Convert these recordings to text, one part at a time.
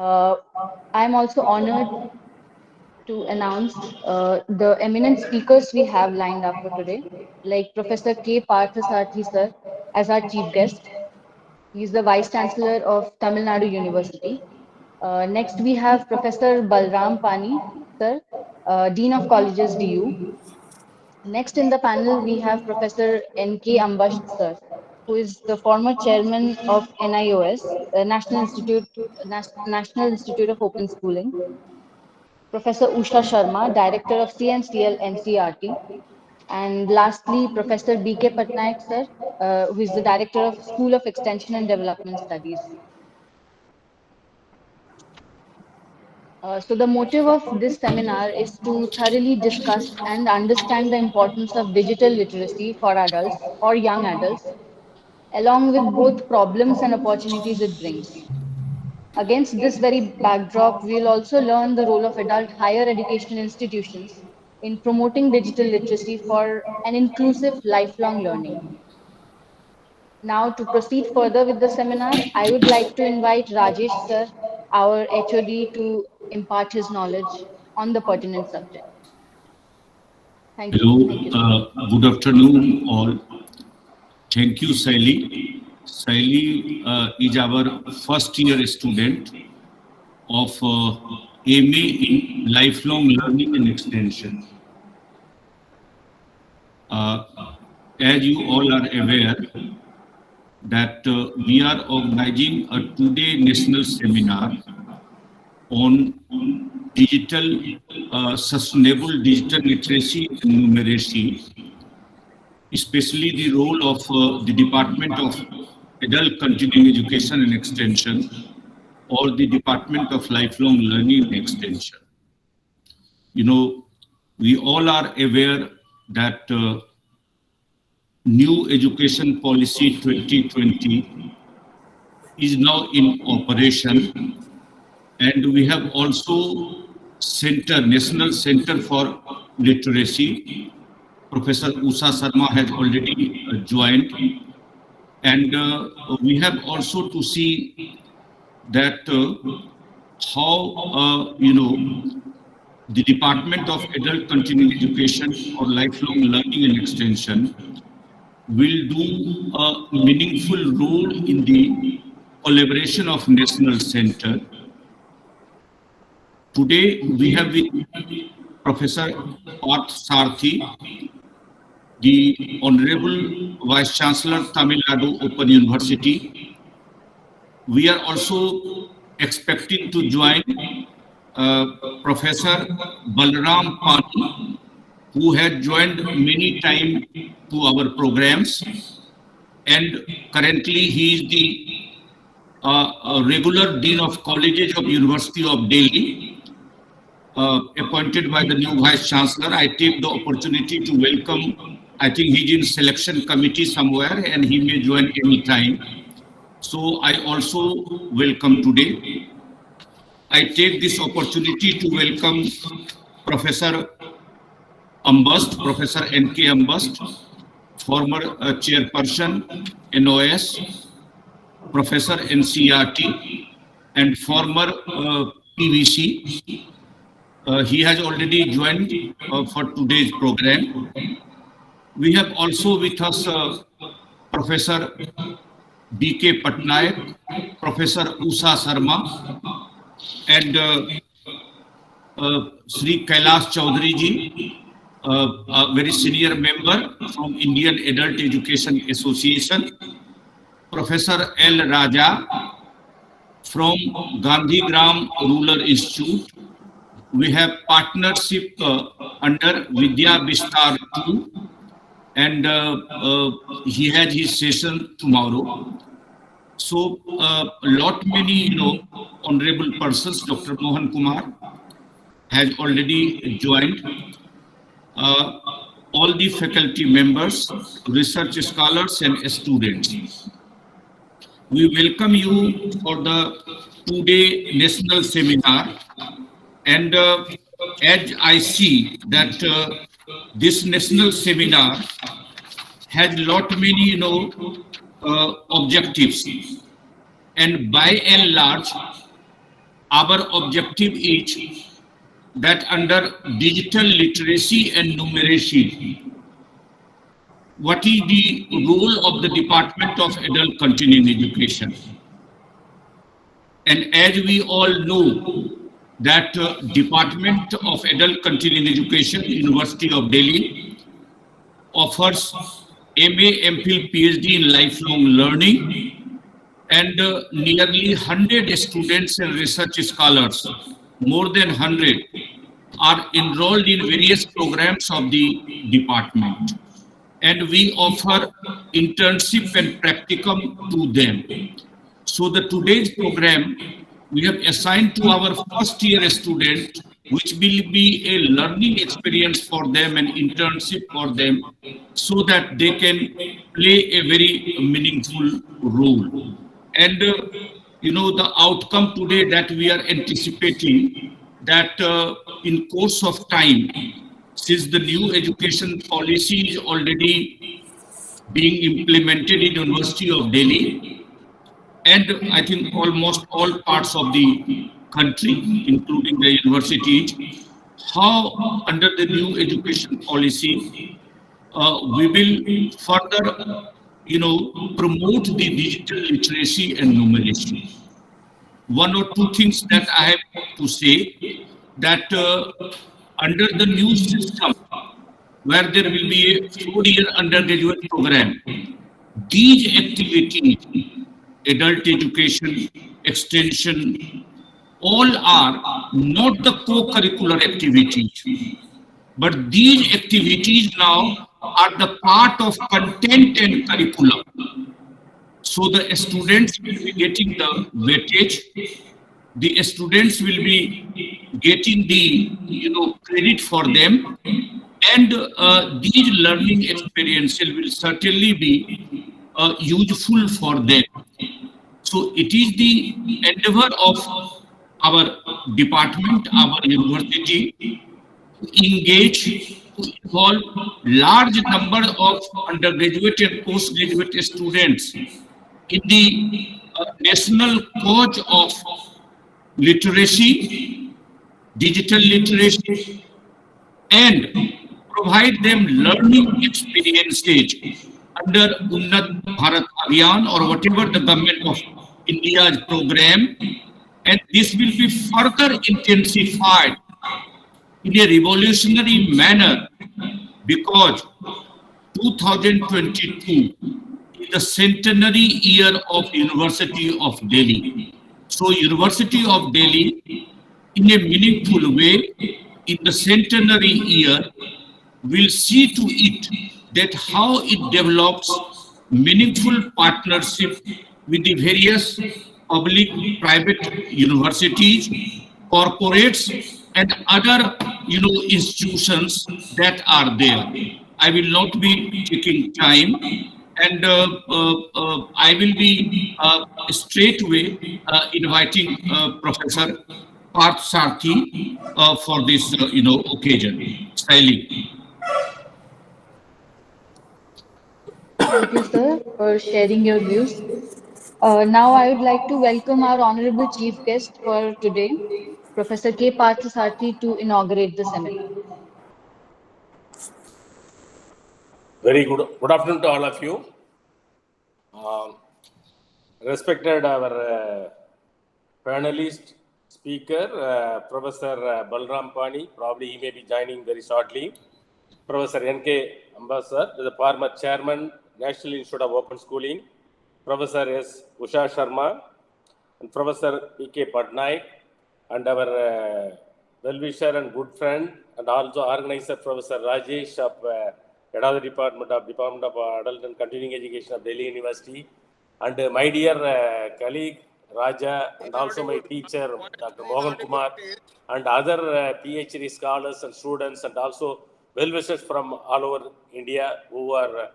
Uh, I'm also honored to announce the eminent speakers we have lined up for today, like Professor K. Parthasarathy sir as our chief guest. He is the Vice Chancellor of Tamil Nadu University. Next, we have Professor Balram Pani sir, Dean of Colleges, DU. Next in the panel, we have Professor N.K. Ambasht sir, who is the former chairman of NIOS, National Institute of Open Schooling. Professor Usha Sharma, Director of CNCL NCRT. And lastly, Professor B.K. Patnaik sir, who is the Director of School of Extension and Development Studies. So the motive of this seminar is to thoroughly discuss and understand the importance of digital literacy for adults or young adults, along with both problems and opportunities it brings. Against this very backdrop, we'll also learn the role of adult higher education institutions in promoting digital literacy for an inclusive lifelong learning. Now, to proceed further with the seminar, I would like to invite Rajesh sir, our HOD, to impart his knowledge on the pertinent subject. Thank you. Hello, Thank you, sir. good afternoon all. Thank you, Saili. Saili is our first year student of MA in Lifelong Learning and Extension. Uh, as you all are aware that we are organizing a two-day national seminar on digital, sustainable digital literacy and numeracy, especially the role of the Department of Adult Continuing Education and Extension or the Department of Lifelong Learning and Extension. You know, we all are aware that new education policy 2020 is now in operation, and we have also National Center for Literacy. Professor Usha Sharma has already joined, and we have also to see that how the Department of Adult Continuing Education or Lifelong Learning and Extension will do a meaningful role in the collaboration of National Center. Today we have with Professor Parth Sarthi, the Honorable Vice Chancellor, Tamil Nadu Open University. We are also expecting to join Professor Balram Pani, who had joined many times to our programs, and currently he is the regular Dean of Colleges of University of Delhi, appointed by the new Vice Chancellor. I take the opportunity to welcome. I think he's in selection committee somewhere and he may join any time. So I also welcome today. I take this opportunity to welcome Professor Ambasht, Professor N.K. Ambasht, former chairperson NOS, Professor NCRT, and former PVC. He has already joined for today's program. We have also with us Professor B.K. Patnaik, Professor Usha Sharma, and Sri Kailash Chaudhary ji, a very senior member from Indian Adult Education Association, Professor L. Raja from Gandhigram Rural Institute. We have partnership under Vidya Bistar 2, and he had his session tomorrow. So lot many honorable persons. Dr. Mohan Kumar has already joined. All the faculty members, research scholars and students. We welcome you for the two-day national seminar, and as I see that this national seminar has lot many objectives, and by and large our objective is that under digital literacy and numeracy, what is the role of the Department of Adult Continuing Education? And as we all know, that Department of Adult Continuing Education, University of Delhi, offers MA, MPhil, PhD in lifelong learning, and nearly 100 students and research scholars, more than 100, are enrolled in various programs of the department. And we offer internship and practicum to them. So the today's program we have assigned to our first year student, which will be a learning experience for them and internship for them, so that they can play a very meaningful role. And the outcome today that we are anticipating, that in course of time, since the new education policy is already being implemented in University of Delhi, and I think almost all parts of the country, including the universities, how under the new education policy, we will further, promote the digital literacy and numeracy. One or two things that I have to say, that under the new system, where there will be a 4-year undergraduate program, these activities, adult education, extension, all are not the co-curricular activities, but these activities now are the part of content and curriculum. So the students will be getting the weightage, the students will be getting the credit for them, and these learning experiences will certainly be useful for them. So it is the endeavor of our department, our university, to engage, to involve large number of undergraduate and postgraduate students in the national cause of literacy, digital literacy, and provide them learning experiences under Unnat Bharat Abhiyan or whatever the government of India's program, and this will be further intensified in a revolutionary manner, because 2022 is the centenary year of University of Delhi. So University of Delhi, in a meaningful way, in the centenary year, will see to it that how it develops meaningful partnership with the various public, private universities, corporates, and other institutions that are there. I will not be taking time, and I will be straight away inviting Professor Parth Sarthi for this occasion. Styling. Thank you, sir, for sharing your views. Now, I would like to welcome our honorable chief guest for today, Professor K. Parthasarathy, to inaugurate the seminar. Very good afternoon to all of you. Respected our panelist speaker, Professor Balram Pani, probably he may be joining very shortly. Professor N.K. Ambassador, the former chairman, National Institute of Open Schooling, Professor S. Usha Sharma, and Professor P.K. Patnaik, and our well-wisher and good friend, and also organizer, Professor Rajesh of Head of the Department of Adult and Continuing Education of Delhi University, and my dear colleague Raja, and also my teacher Dr. Mohan Kumar, and other PhD scholars and students, and also well-wishers from all over India who are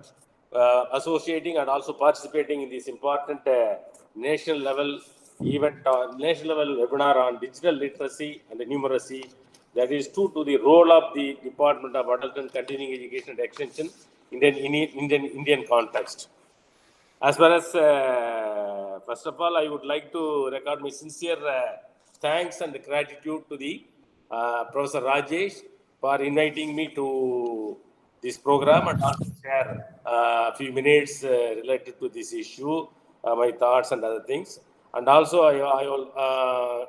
associating and also participating in this important national level event, national level webinar on digital literacy and numeracy. That is true to the role of the Department of Adult and Continuing Education and Extension in the Indian context. As far as, first of all, I would like to record my sincere thanks and gratitude to the Professor Rajesh for inviting me to this program and also share a few minutes related to this issue, my thoughts and other things. And also, I will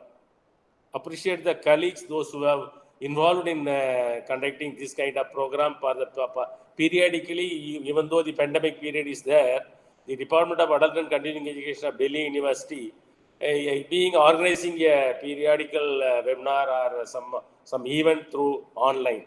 appreciate the colleagues, those who have involved in conducting this kind of program for the periodically, even though the pandemic period is there, the Department of Adult and Continuing Education of Delhi University being organizing a periodical webinar or some event through online.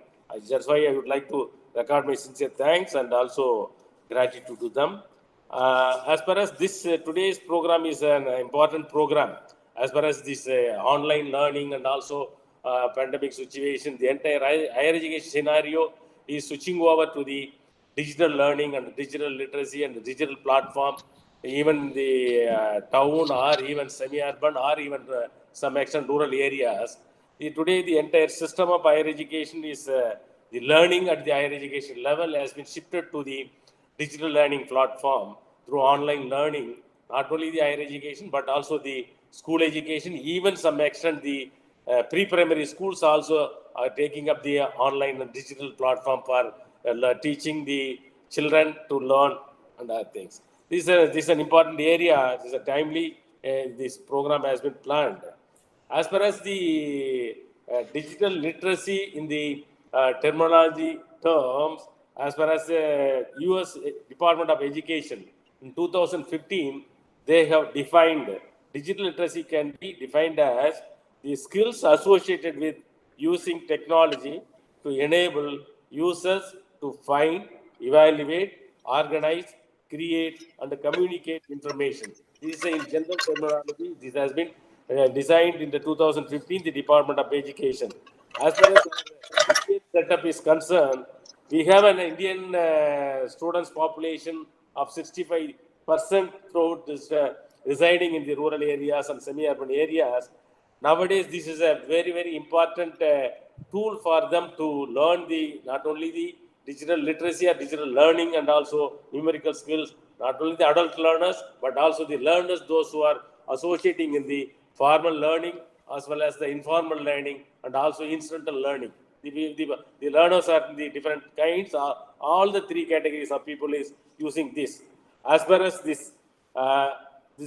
That's why I would like to record my sincere thanks and also gratitude to them. As far as this today's program is an important program, as far as this online learning and also pandemic situation, the entire higher education scenario is switching over to the digital learning and digital literacy and the digital platform, even the town or even semi-urban or even some extent rural areas. Today, the entire system of higher education is the learning at the higher education level has been shifted to the digital learning platform through online learning, not only the higher education, but also the school education, even some extent the pre-primary schools also are taking up the online and digital platform for teaching the children to learn and other things. This is an important area. This is a timely, this program has been planned. As far as the digital literacy in the terminology terms, as far as the US Department of Education, in 2015, they have defined digital literacy can be defined as the skills associated with using technology to enable users to find, evaluate, organize, create, and communicate information. This is in general terminology. This has been designed in the 2015, the Department of Education. As far as the Indian setup is concerned, we have an Indian students population of 65% throughout this residing in the rural areas and semi-urban areas. Nowadays, this is a very, very important tool for them to learn the not only the digital literacy or digital learning and also numerical skills, not only the adult learners, but also the learners, those who are associating in the formal learning as well as the informal learning and also incidental learning. The learners are in the different kinds. All the three categories of people is using this. As far as this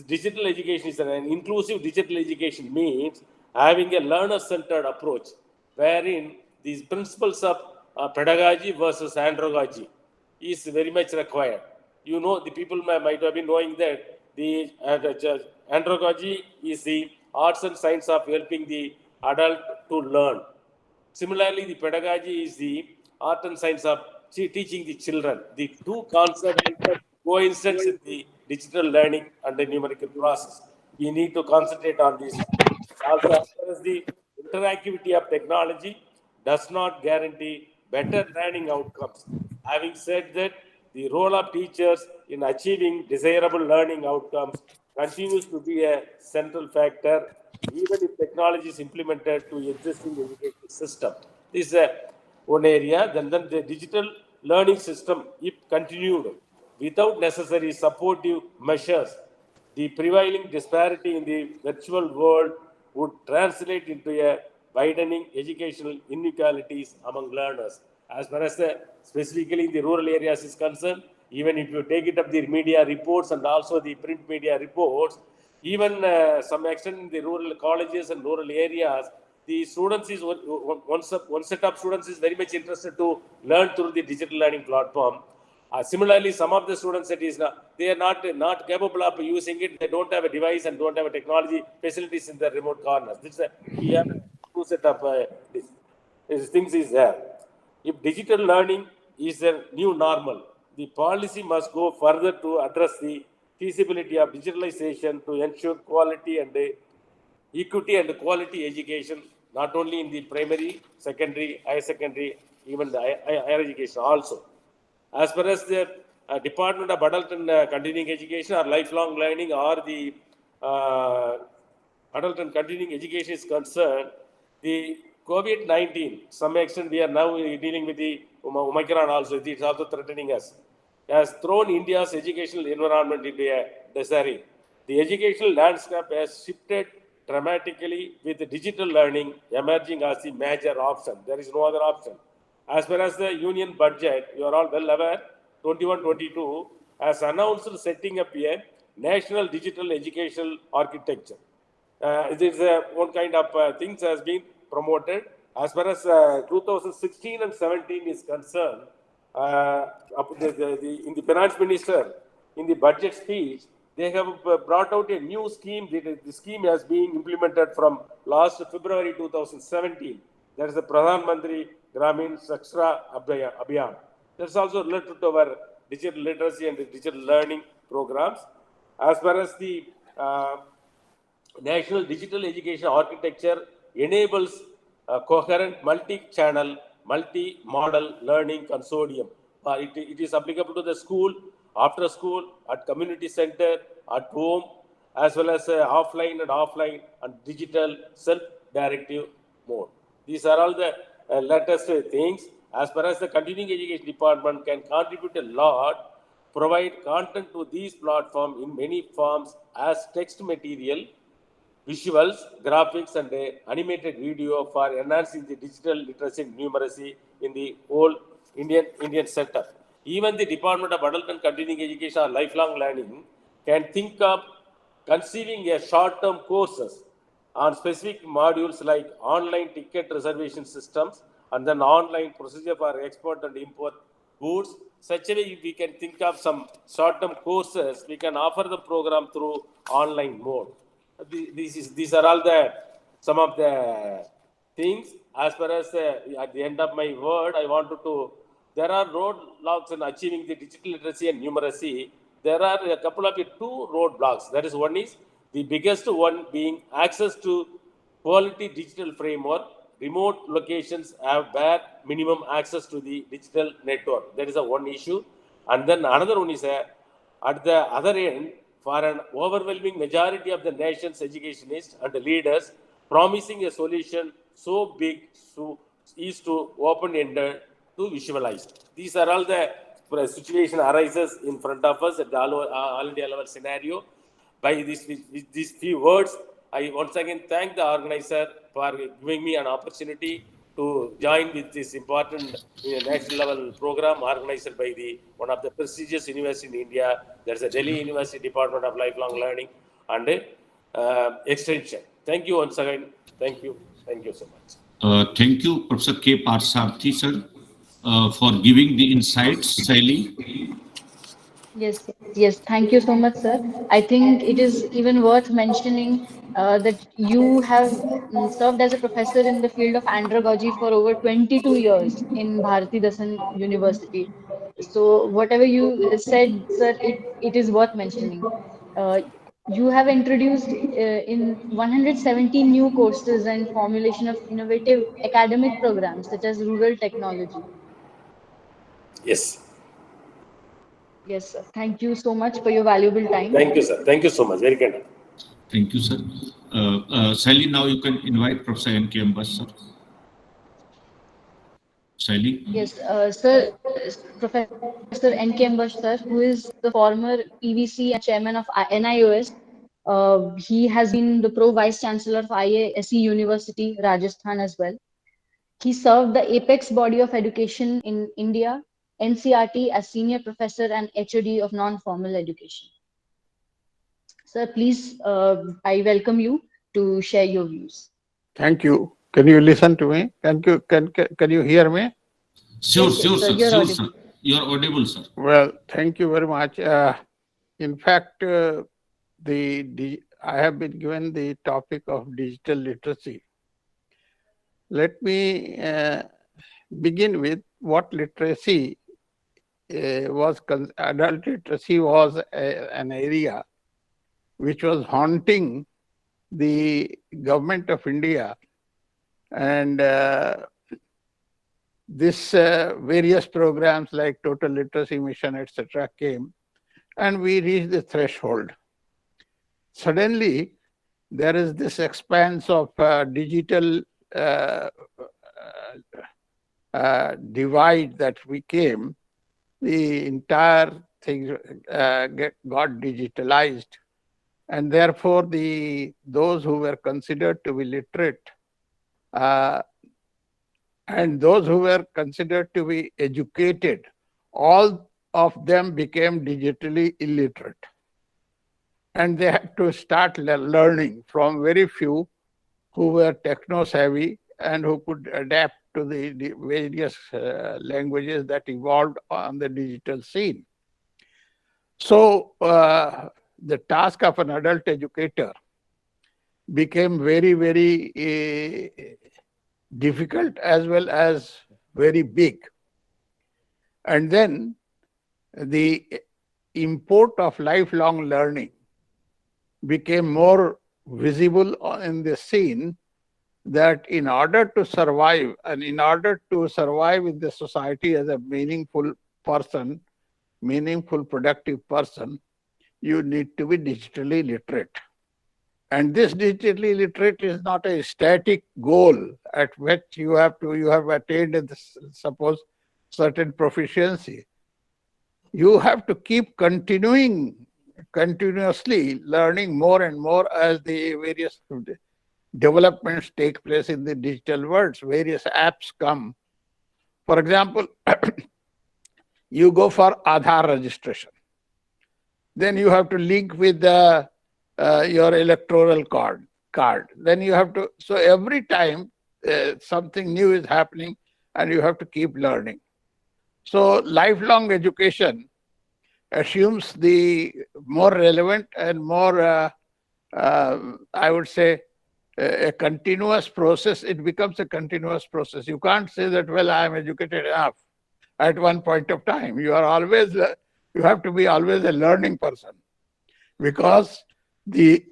digital education is an inclusive digital education means having a learner-centered approach, wherein these principles of pedagogy versus andragogy is very much required. You know, the people might have been knowing that the andragogy is the arts and science of helping the adult to learn. Similarly, the pedagogy is the art and science of teaching the children. The two concepts coincidence in the digital learning and the numerical process. We need to concentrate on this. Also, as far as the interactivity of technology does not guarantee better learning outcomes. Having said that, the role of teachers in achieving desirable learning outcomes continues to be a central factor, even if technology is implemented to existing education system. This is one area. Then the digital learning system, if continued without necessary supportive measures, the prevailing disparity in the virtual world would translate into a widening educational inequalities among learners. As far as specifically in the rural areas is concerned, even if you take it up the media reports and also the print media reports, even some extent in the rural colleges and rural areas, the students is one set of students is very much interested to learn through the digital learning platform. Similarly, some of the students that is they are not capable of using it. They don't have a device and don't have a technology facilities in the remote corners. This we have two set of these things is there. If digital learning is a new normal, the policy must go further to address the feasibility of digitalization to ensure quality and equity and quality education, not only in the primary, secondary, higher secondary, even the higher education also. As far as the Department of Adult and Continuing Education or Lifelong Learning or the Adult and Continuing Education is concerned, the COVID-19, some extent we are now dealing with the Omicron also, it is also threatening us, has thrown India's educational environment into a disarray. The educational landscape has shifted dramatically with digital learning emerging as the major option. There is no other option. As far as the union budget, you are all well aware, 21-22 has announced setting up a national digital educational architecture. It is one kind of things has been promoted. As far as 2016 and 17 is concerned, in the finance minister, in the budget speech, they have brought out a new scheme. The scheme has been implemented from last February 2017. That is the Pradhan Mantri Gramin Sakstra Abhiyan. That's also related to our digital literacy and digital learning programs. As far as the National Digital Education Architecture enables a coherent multi-channel, multi-model learning consortium. It is applicable to the school, after school, at community center, at home, as well as offline and digital self-directive mode. These are all the latest things. As far as the continuing education department can contribute a lot, provide content to these platforms in many forms as text material, visuals, graphics, and animated video for enhancing the digital literacy and numeracy in the whole Indian setup. Even the Department of Adult and Continuing Education or Lifelong Learning can think of conceiving a short-term courses on specific modules like online ticket reservation systems and then online procedure for export and import goods. Such a way we can think of some short-term courses. We can offer the program through online mode. These are all some of the things. As far as at the end of my word, I wanted to. There are roadblocks in achieving the digital literacy and numeracy. There are a couple of two roadblocks. That is, one is the biggest one being access to quality digital framework. Remote locations have bare minimum access to the digital network. That is a one issue. And then another one is at the other end, for an overwhelming majority of the nation's educationists and leaders, promising a solution so big is too open-ended to visualize. These are all the situation arises in front of us at the all India level scenario. By these few words, I once again thank the organizer for giving me an opportunity to join with this important national level program organized by one of the prestigious universities in India. There's a Delhi University Department of Lifelong Learning and Extension. Thank you once again. Thank you. Thank you so much. Thank you, Professor K. Parsarthi, sir, for giving the insights, Sally. Yes. Thank you so much, sir. I think it is even worth mentioning that you have served as a professor in the field of andragogy for over 22 years in Bharati Dasan University. So whatever you said, sir, it is worth mentioning. Uh, you have introduced in 117 new courses and formulation of innovative academic programs such as rural technology. Yes. Yes, sir. Thank you so much for your valuable time. Thank you, sir. Thank you so much. Very kind. Thank you, sir. Sally, now you can invite Professor N.K. Ambash, sir. Sally? Yes, sir, Professor N.K. Ambash, sir, who is the former PVC and chairman of NIOS. He has been the Pro-Vice Chancellor of IISc University, Rajasthan as well. He served the apex body of education in India, NCRT, as senior professor and HOD of non-formal education. Sir, please, I welcome you to share your views. Thank you. Can you listen to me? Can you hear me? Sure, Yes, sure, sir. sir. You're Sure, audible. sir. You're audible, sir. Well, thank you very much. In fact, I have been given the topic of digital literacy. Let me begin with what literacy was. Adult literacy was an area which was haunting the government of India, and this various programs like Total Literacy Mission, etc., came, and we reached the threshold. Suddenly, there is this expanse of digital divide that we came. The entire thing got digitalized, and therefore those who were considered to be literate and those who were considered to be educated, all of them became digitally illiterate. And they had to start learning from very few who were techno-savvy and who could adapt to the various languages that evolved on the digital scene. So the task of an adult educator became very, very difficult as well as very big. And then the import of lifelong learning became more visible in the scene, that in order to survive and in order to survive in the society as a meaningful person, meaningful productive person, you need to be digitally literate. And this digitally literate is not a static goal at which you have attained, suppose, certain proficiency. You have to keep continuously learning more and more as the various developments take place in the digital world. Various apps come. For example, you go for Aadhaar registration. Then you have to link with your electoral card. Then you have to, so every time something new is happening and you have to keep learning. So lifelong education assumes the more relevant and more, I would say, a continuous process. It becomes a continuous process. You can't say that, well, I am educated enough at one point of time. You are always, you have to be always a learning person, because the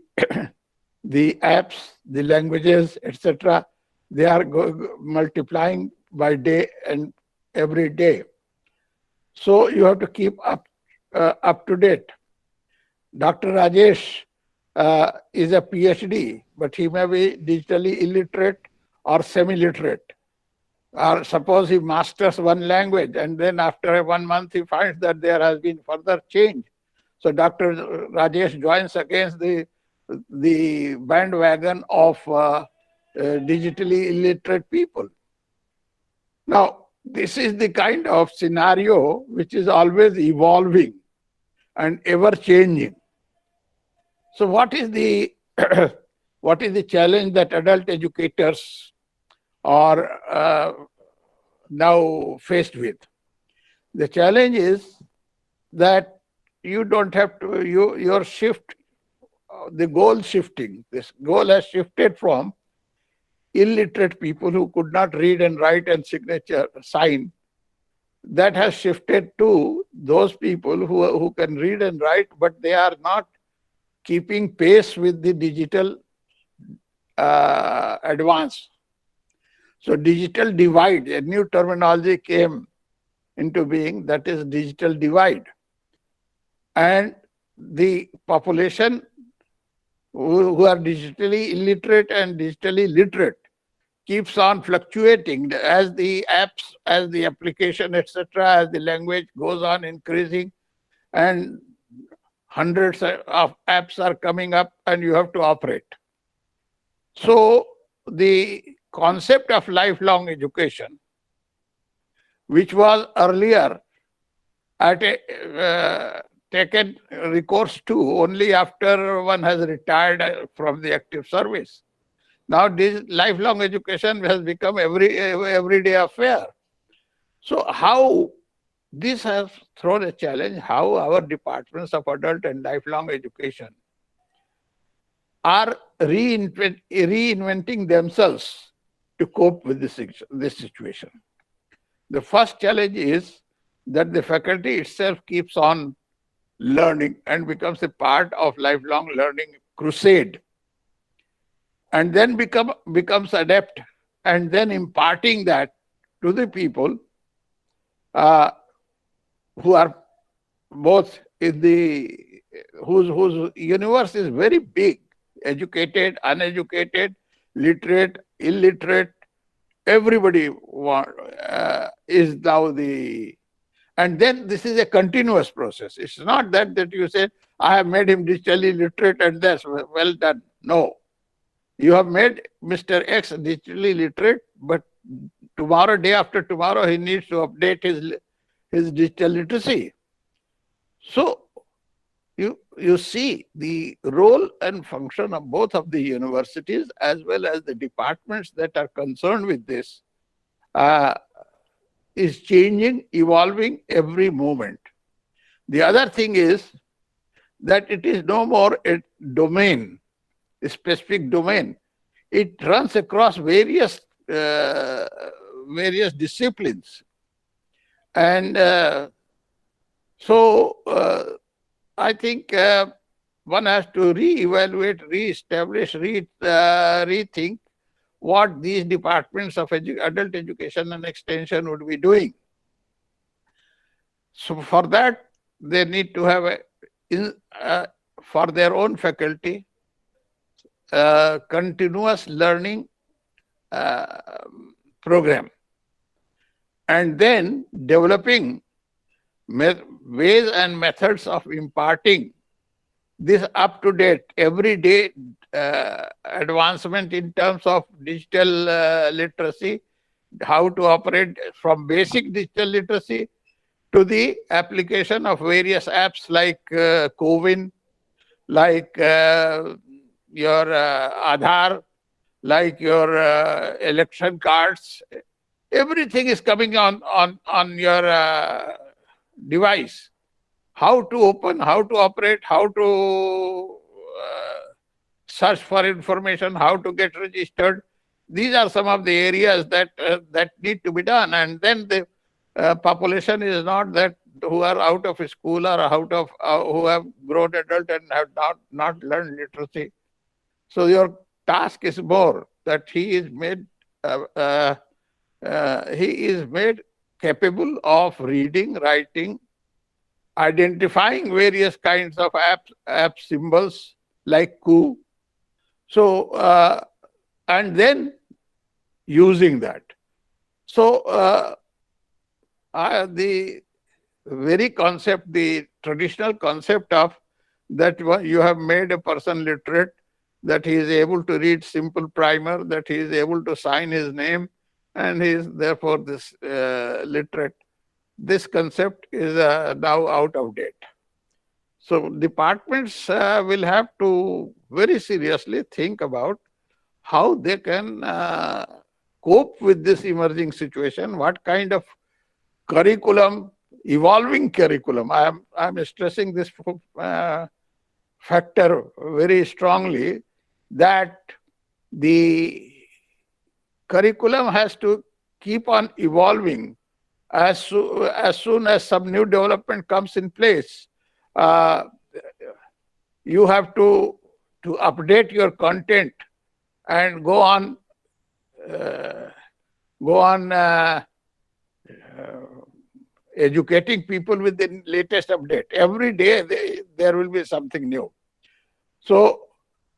the apps, the languages, etc., they are multiplying by day and every day. So you have to keep up to date. Dr. Rajesh is a PhD, but he may be digitally illiterate or semi-literate. Or suppose he masters one language and then after 1 month he finds that there has been further change. So Dr. Rajesh joins against the bandwagon of digitally illiterate people. Now, this is the kind of scenario which is always evolving and ever changing. So what is the what is the challenge that adult educators are now faced with? The challenge is that you don't have to, your shift, the goal shifting. This goal has shifted from illiterate people who could not read and write and sign. That has shifted to those people who can read and write, but they are not keeping pace with the digital advance. So digital divide, a new terminology came into being, that is digital divide. And the population who are digitally illiterate and digitally literate keeps on fluctuating as the apps, as the application, etc., as the language goes on increasing, and hundreds of apps are coming up and you have to operate. So the concept of lifelong education, which was earlier taken recourse to only after one has retired from the active service. Now this lifelong education has become everyday affair. So how this has thrown a challenge, how our departments of adult and lifelong education are reinventing themselves to cope with this situation. The first challenge is that the faculty itself keeps on learning and becomes a part of lifelong learning crusade, and then becomes adept, and then imparting that to the people who are both in the whose universe is very big, educated, uneducated, literate, illiterate. Everybody is now the, and then this is a continuous process. It's not that you say, I have made him digitally literate and that's well done. No. You have made Mr. X digitally literate, but tomorrow, day after tomorrow, he needs to update his digital literacy. So you see the role and function of both of the universities as well as the departments that are concerned with this is changing, evolving every moment. The other thing is that it is no more a domain, a specific domain. It runs across various disciplines, and I think one has to re-evaluate, re-establish, rethink what these departments of adult education and extension would be doing. So for that, they need to have for their own faculty, continuous learning program, and then developing ways and methods of imparting this up-to-date, everyday advancement in terms of digital literacy, how to operate from basic digital literacy to the application of various apps like CoWIN, like your Aadhaar, like your election cards. Everything is coming on your device. How to open, how to operate, how to search for information, how to get registered. These are some of the areas that need to be done. And then the population is not that who are out of school or out of who have grown adult and have not learned literacy. So your task is more that he is made capable of reading, writing, identifying various kinds of app symbols like Ku. So and then using that. So the very concept, the traditional concept of that you have made a person literate, that he is able to read simple primer, that he is able to sign his name, and he is therefore this literate. This concept is now out of date. So departments will have to very seriously think about how they can cope with this emerging situation, what kind of curriculum, evolving curriculum. I'm stressing this factor very strongly, that the curriculum has to keep on evolving as soon as some new development comes in place. You have to update your content and go on educating people with the latest update. Every day there will be something new. So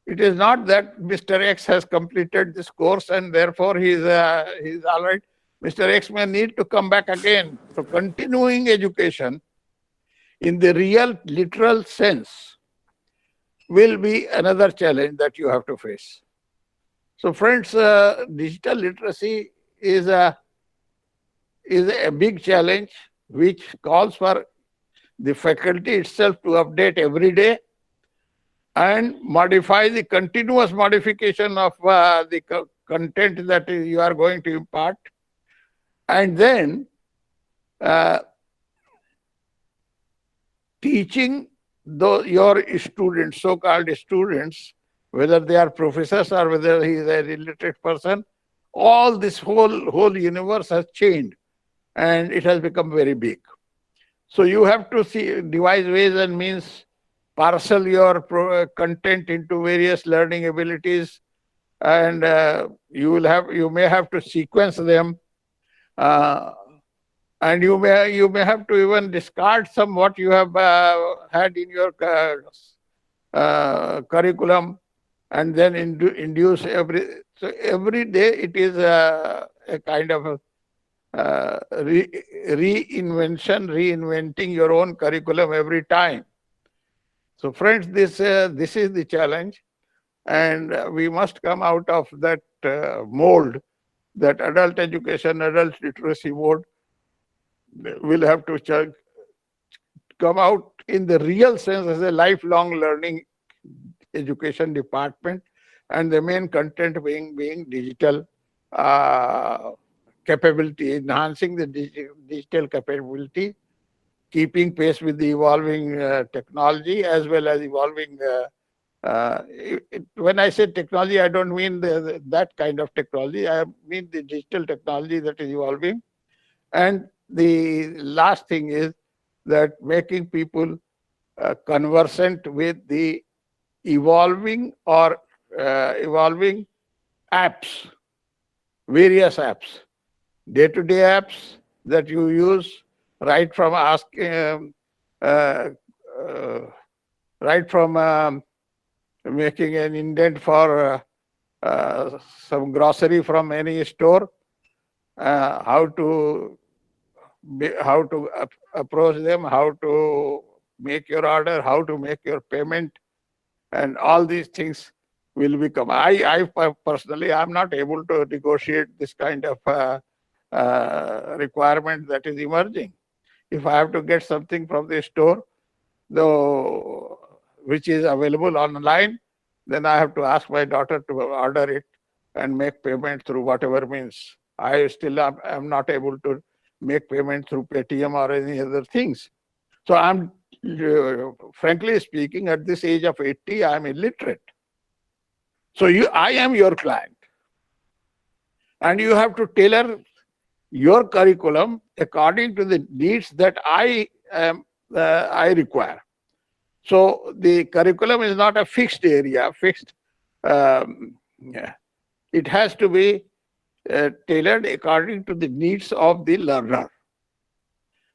it is not that Mr. X has completed this course and therefore he's all right. Mr. X may need to come back again. So continuing education in the real literal sense will be another challenge that you have to face. So friends, digital literacy is a big challenge which calls for the faculty itself to update every day and modify the continuous modification of the content that you are going to impart. And then teaching your students, so-called students, whether they are professors or whether he is a illiterate person, all this whole universe has changed and it has become very big. So you have to devise ways and means, parcel your content into various learning abilities, and you may have to sequence them, and you may have to even discard some what you have had in your curriculum, and then induce every day it is a kind of reinventing your own curriculum every time. So friends, this is the challenge, and we must come out of that mold that adult education, adult literacy board will have to come out in the real sense as a lifelong learning education department, and the main content being digital capability, enhancing the digital capability, keeping pace with the evolving technology as well as evolving. When I say technology, I don't mean that kind of technology. I mean the digital technology that is evolving. And the last thing is that making people conversant with the evolving apps, various apps, day-to-day apps that you use, right from uh, right from making an indent for some grocery from any store, how to approach them, how to make your order, how to make your payment, and all these things will become. I personally, I'm not able to negotiate this kind of requirement that is emerging. If I have to get something from the store, though, which is available online, then I have to ask my daughter to order it and make payment through whatever means. I still am not able to make payment through Paytm or any other things. So I'm, frankly speaking, at this age of 80, I'm illiterate. So I am your client. And you have to tailor your curriculum according to the needs that I require. So the curriculum is not a fixed area, fixed. Yeah. It has to be tailored according to the needs of the learner.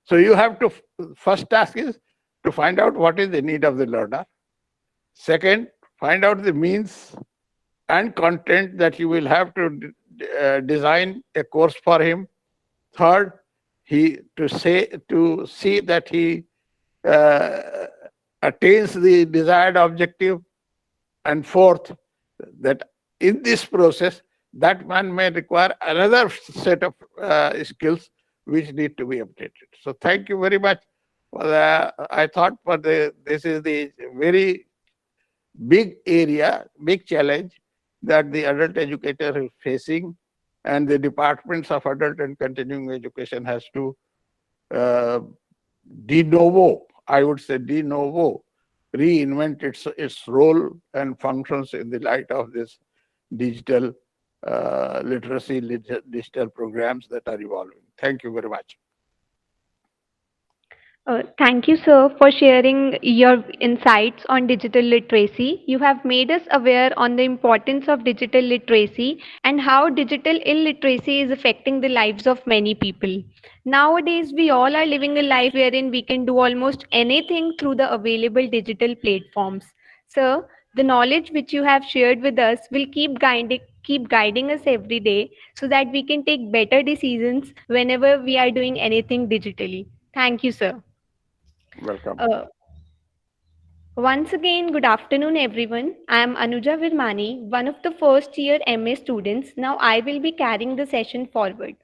So you have to, first task is to find out what is the need of the learner. Second, find out the means and content that you will have to design a course for him. Third, to see that he attains the desired objective. And fourth, that in this process, that man may require another set of skills which need to be updated. So thank you very much. I thought this is the very big area, big challenge that the adult educator is facing, and the departments of adult and continuing education has to de novo, I would say de novo, reinvent its role and functions in the light of this digital literacy, digital programs that are evolving. Thank you very much. Thank you, sir, for sharing your insights on digital literacy. You have made us aware on the importance of digital literacy and how digital illiteracy is affecting the lives of many people. Nowadays, we all are living a life wherein we can do almost anything through the available digital platforms. Sir, the knowledge which you have shared with us will keep guiding us every day so that we can take better decisions whenever we are doing anything digitally. Thank you, sir. Welcome. Once again, good afternoon, everyone. I am Anuja Virmani, one of the first year MA students. Now I will be carrying the session forward.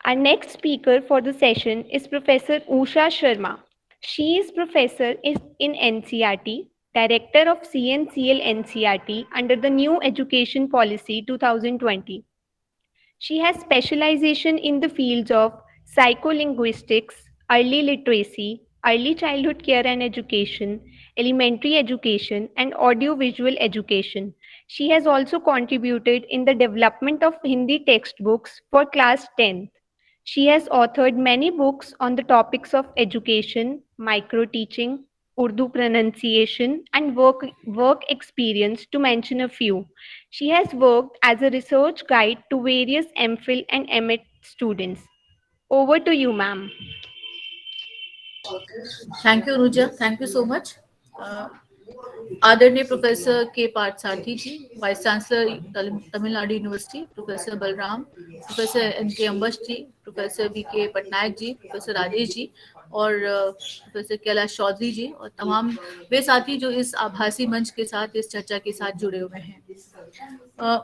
Our next speaker for the session is Professor Usha Sharma. She is professor in NCERT, Director of CNCL NCERT under the New Education Policy 2020. She has specialization in the fields of psycholinguistics, early literacy, early childhood care and education, elementary education, and audiovisual education. She has also contributed in the development of Hindi textbooks for class 10th. She has authored many books on the topics of education, micro-teaching, Urdu pronunciation, and work experience, to mention a few. She has worked as a research guide to various MPhil and MA students. Over to you, ma'am. Thank you Anuja, thank you so much. आदरणीय professor K Parthasarathy ji, vice chancellor Tamil Nadu university, professor Balram, professor N K Ambash ji, professor V K Patnaik ji, professor Rajesh ji, और professor Kailash Chaudhary जी और तमाम वे साथी जो इस आभासी मंच के साथ इस चर्चा के साथ जुड़े हुए हैं।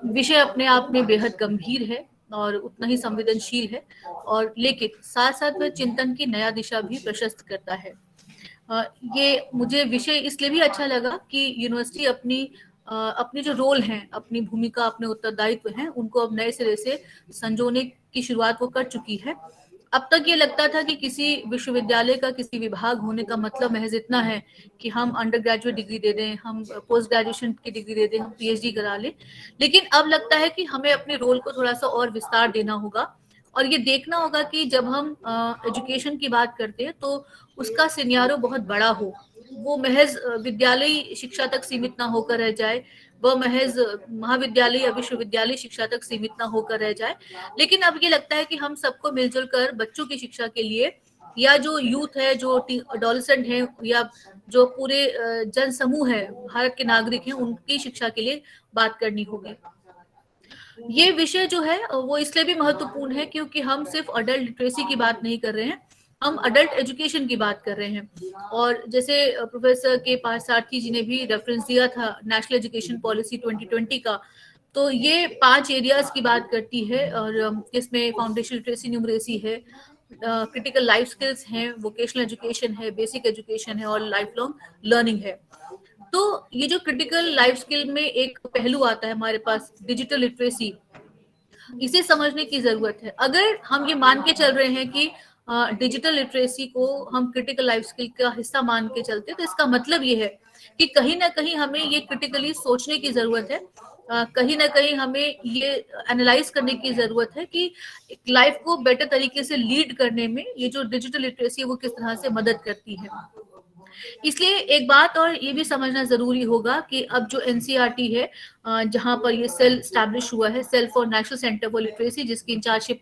विषय अपने आप में बेहद गंभीर है और उतना ही संवेदनशील है, और लेकिन साथ साथ वह चिंतन की नया दिशा भी प्रशस्त करता है। ये मुझे विषय इसलिए भी अच्छा लगा कि यूनिवर्सिटी अपने जो रोल हैं, अपनी भूमिका, अपने उत्तरदायित्व हैं, उनको अब नए सिरे से संजोने की शुरुआत वो कर चुकी है। अब तक ये लगता था कि किसी विश्वविद्यालय का किसी विभाग होने का मतलब महज इतना है कि हम अंडर ग्रेजुएट डिग्री दे दें, हम पोस्ट ग्रेजुएशन की डिग्री दे दें, हम पीएचडी करा लें। लेकिन अब लगता है कि हमें अपने रोल को थोड़ा सा और विस्तार देना होगा, और ये देखना होगा कि जब हम एजुकेशन की बात करते हैं तो उसका सिनेरियो बहुत बड़ा हो, वो महज विद्यालयी शिक्षा तक सीमित ना होकर रह जाए, वह महज महाविद्यालय या विश्वविद्यालय शिक्षा तक सीमित ना होकर रह जाए। लेकिन अब ये लगता है कि हम सबको मिलजुल कर बच्चों की शिक्षा के लिए, या जो यूथ है, जो एडोलसेंट है, या जो पूरे जन समूह है, भारत के नागरिक हैं, उनकी शिक्षा के लिए बात करनी होगी। ये विषय जो है वो इसलिए भी महत्वपूर्ण है क्योंकि हम सिर्फ अडल्ट लिटरेसी की बात नहीं कर रहे हैं, हम अडल्ट एजुकेशन की बात कर रहे हैं। और जैसे प्रोफेसर के पार्थसारथी जी ने भी रेफरेंस दिया था नेशनल एजुकेशन पॉलिसी 2020 का, तो ये 5 एरियाज की बात करती है, और इसमें फाउंडेशन लिटरेसी न्यूमरेसी है, क्रिटिकल लाइफ स्किल्स हैं, वोकेशनल एजुकेशन है, बेसिक एजुकेशन है, और लाइफ लॉन्ग लर्निंग है। तो ये जो क्रिटिकल लाइफ स्किल में एक पहलू आता है हमारे पास, डिजिटल लिटरेसी, इसे समझने की जरूरत है। अगर हम ये मान के चल रहे हैं कि डिजिटल लिटरेसी को हम क्रिटिकल लाइफ स्किल का हिस्सा मान के चलते, तो इसका मतलब ये है कि कहीं ना कहीं हमें ये क्रिटिकली सोचने की जरूरत है, कहीं ना कहीं हमें ये एनालाइज करने की जरूरत है कि लाइफ को बेटर तरीके से लीड करने में ये जो डिजिटल लिटरेसी है वो किस तरह से मदद करती है। इसलिए एक बात और ये भी समझना जरूरी होगा कि अब जो एनसीईआरटी है, जहां पर ये सेल स्टैब्लिश हुआ है, cell for national centre for literacy, जिसकी इंचार्जशिप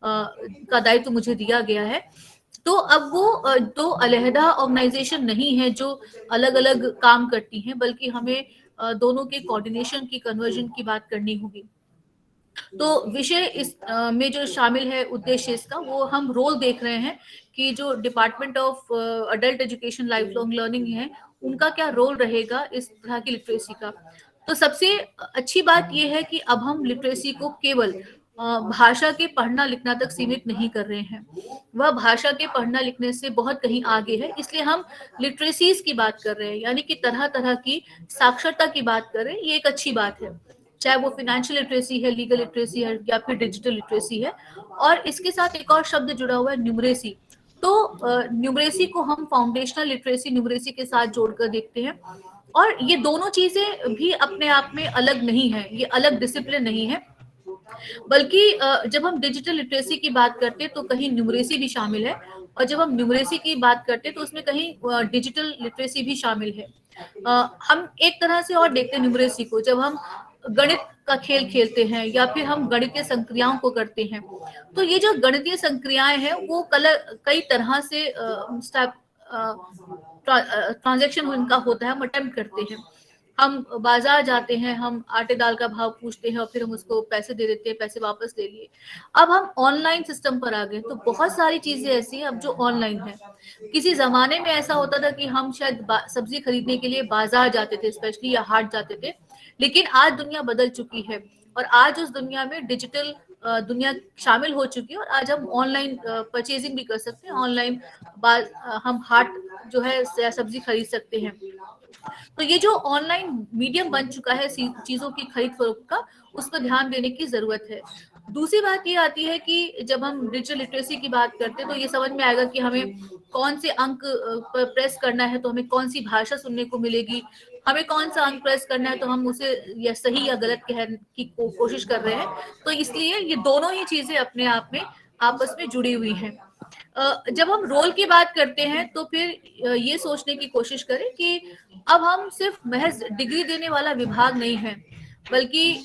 का दायित्व मुझे दिया गया है, तो अब वो दो अलहदा ऑर्गेनाइजेशन नहीं है जो अलग अलग काम करती हैं, बल्कि हमें दोनों के कोऑर्डिनेशन की, कन्वर्जन की बात करनी होगी। तो विषय इस में जो शामिल है, उद्देश्य इसका, वो हम रोल देख रहे हैं कि जो department of adult education life long learning है, उनका क्या रोल रहेगा इस तरह की लिटरेसी का। तो सबसे अच्छी बात यह है कि अब हम लिटरेसी को केवल भाषा के पढ़ना लिखना तक सीमित नहीं कर रहे हैं, वह भाषा के पढ़ना लिखने से बहुत कहीं आगे है। इसलिए हम लिटरेसीज की बात कर रहे हैं, यानी कि तरह तरह की साक्षरता की बात कर रहे हैं। ये एक अच्छी बात है, चाहे वो फाइनेंशियल लिटरेसी है, लीगल लिटरेसी है, या फिर डिजिटल लिटरेसी है। और इसके साथ एक और शब्द जुड़ा हुआ है, न्यूमरेसी। तो न्यूमरेसी को हम फाउंडेशनल लिटरेसी न्यूमरेसी के साथ जोड़कर देखते हैं, और ये दोनों चीजें भी अपने आप में अलग नहीं है, ये अलग डिसिप्लिन नहीं है, बल्कि जब हम डिजिटल लिटरेसी की बात करते हैं तो कहीं न्यूमरेसी भी शामिल है, और जब हम न्यूमरेसी की बात करते हैं तो उसमें कहीं डिजिटल लिटरेसी भी शामिल है। हम एक तरह से और देखते हैं न्यूमरेसी को, जब हम गणित का खेल खेलते हैं या फिर हम गणितीय संक्रियाओं को करते हैं, तो ये जो गणितीय संक्रियाएं हैं वो कई तरह से ट्रांजैक्शन उनका होता है, हम अटेम्प्ट करते हैं। हम बाजार जाते हैं, हम आटे दाल का भाव पूछते हैं और फिर हम उसको पैसे दे देते हैं, पैसे वापस ले लिए। अब हम ऑनलाइन सिस्टम पर आ गए, तो बहुत सारी चीजें ऐसी हैं अब जो ऑनलाइन है। किसी जमाने में ऐसा होता था कि हम शायद सब्जी खरीदने के लिए बाजार जाते थे स्पेशली, या हाट जाते थे, लेकिन आज दुनिया बदल चुकी है, और आज उस दुनिया में डिजिटल दुनिया शामिल हो चुकी है, और आज हम ऑनलाइन परचेजिंग भी कर सकते हैं, ऑनलाइन हम हाट जो है सब्जी खरीद सकते हैं। तो ये जो ऑनलाइन मीडियम बन चुका है चीजों की खरीद फरोख्त का, उस पर ध्यान देने की जरूरत है। दूसरी बात ये आती है कि जब हम डिजिटल लिटरेसी की बात करते हैं तो ये समझ में आएगा कि हमें कौन से अंक पर प्रेस करना है तो हमें कौन सी भाषा सुनने को मिलेगी, हमें कौन सा अंक प्रेस करना है तो हम उसे या सही या गलत कहने की कोशिश कर रहे हैं। तो इसलिए ये दोनों ही चीजें अपने आप में आपस में जुड़ी हुई हैं। जब हम रोल की बात करते हैं तो फिर ये सोचने की कोशिश करें कि अब हम सिर्फ महज डिग्री देने वाला विभाग नहीं है, बल्कि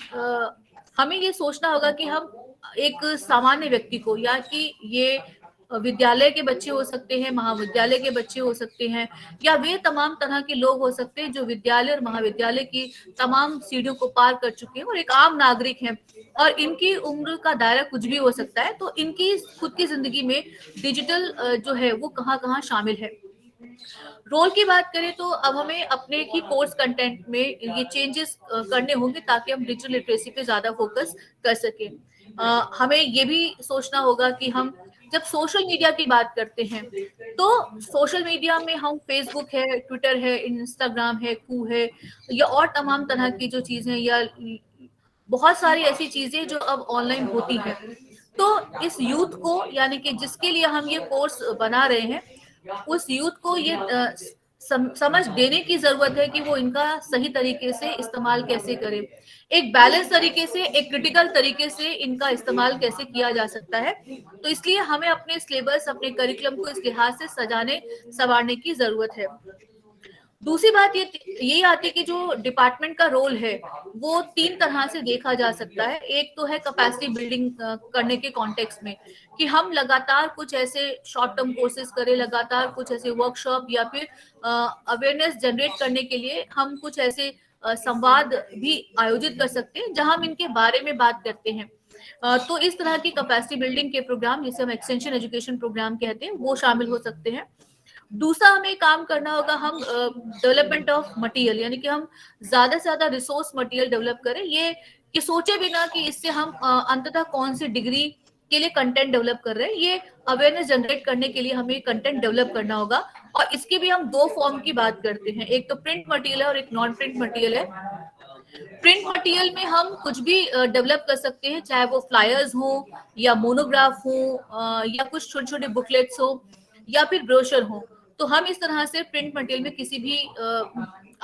हमें ये सोचना होगा कि हम एक सामान्य व्यक्ति को, या कि ये विद्यालय के बच्चे हो सकते हैं, महाविद्यालय के बच्चे हो सकते हैं, या वे तमाम तरह के लोग हो सकते हैं जो विद्यालय और महाविद्यालय की तमाम सीढ़ियों को पार कर चुके हैं और एक आम नागरिक हैं, और इनकी उम्र का दायरा कुछ भी हो सकता है। तो इनकी खुद की जिंदगी में डिजिटल जो है वो कहाँ कहाँ शामिल है। रोल की बात करें तो अब हमें अपने ही कोर्स कंटेंट में ये चेंजेस करने होंगे ताकि हम डिजिटल लिटरेसी पे ज्यादा फोकस कर सकें। हमें ये भी सोचना होगा कि हम जब सोशल मीडिया की बात करते हैं तो सोशल मीडिया में हम फेसबुक है, ट्विटर है, इंस्टाग्राम है, कू है, या और तमाम तरह की जो चीजें, या बहुत सारी ऐसी चीजें जो अब ऑनलाइन होती है। तो इस यूथ को, यानी कि जिसके लिए हम ये कोर्स बना रहे हैं, उस यूथ को ये समझ देने की जरूरत है कि वो इनका सही तरीके से इस्तेमाल कैसे करें, एक बैलेंस तरीके से, एक क्रिटिकल तरीके से इनका इस्तेमाल कैसे किया जा सकता है। तो इसलिए हमें अपने सिलेबस, अपने करिकुलम को इस लिहाज से सजाने संवारने की जरूरत है। दूसरी बात यही आती है कि जो डिपार्टमेंट का रोल है वो 3 तरह से देखा जा सकता है। एक तो है कैपेसिटी बिल्डिंग करने के कॉन्टेक्स्ट में, कि हम लगातार कुछ ऐसे शॉर्ट टर्म कोर्सेज करें, लगातार कुछ ऐसे वर्कशॉप या फिर अवेयरनेस जनरेट करने के लिए हम कुछ ऐसे संवाद भी आयोजित कर सकते हैं जहां हम इनके बारे में बात करते हैं। तो इस तरह की कैपेसिटी बिल्डिंग के प्रोग्राम, जिसे हम एक्सटेंशन एजुकेशन प्रोग्राम कहते हैं, वो शामिल हो सकते हैं। दूसरा हमें काम करना होगा, हम डेवलपमेंट ऑफ मटेरियल, यानी कि हम ज्यादा से ज्यादा रिसोर्स मटेरियल डेवलप करें। ये सोचे बिना कि इससे हम अंततः कौन सी डिग्री के लिए कंटेंट डेवलप कर रहे हैं, ये अवेयरनेस जनरेट करने के लिए हमें कंटेंट डेवलप करना होगा। और इसकी भी हम 2 फॉर्म की बात करते हैं, एक तो प्रिंट मटेरियल है और एक नॉन प्रिंट मटेरियल है। प्रिंट मटेरियल में हम कुछ भी डेवलप कर सकते हैं, चाहे वो फ्लायर्स हो या मोनोग्राफ हो या कुछ छोटे छोटे बुकलेट्स हो या फिर ब्रोशर हो। तो हम इस तरह से प्रिंट मटेरियल में किसी भी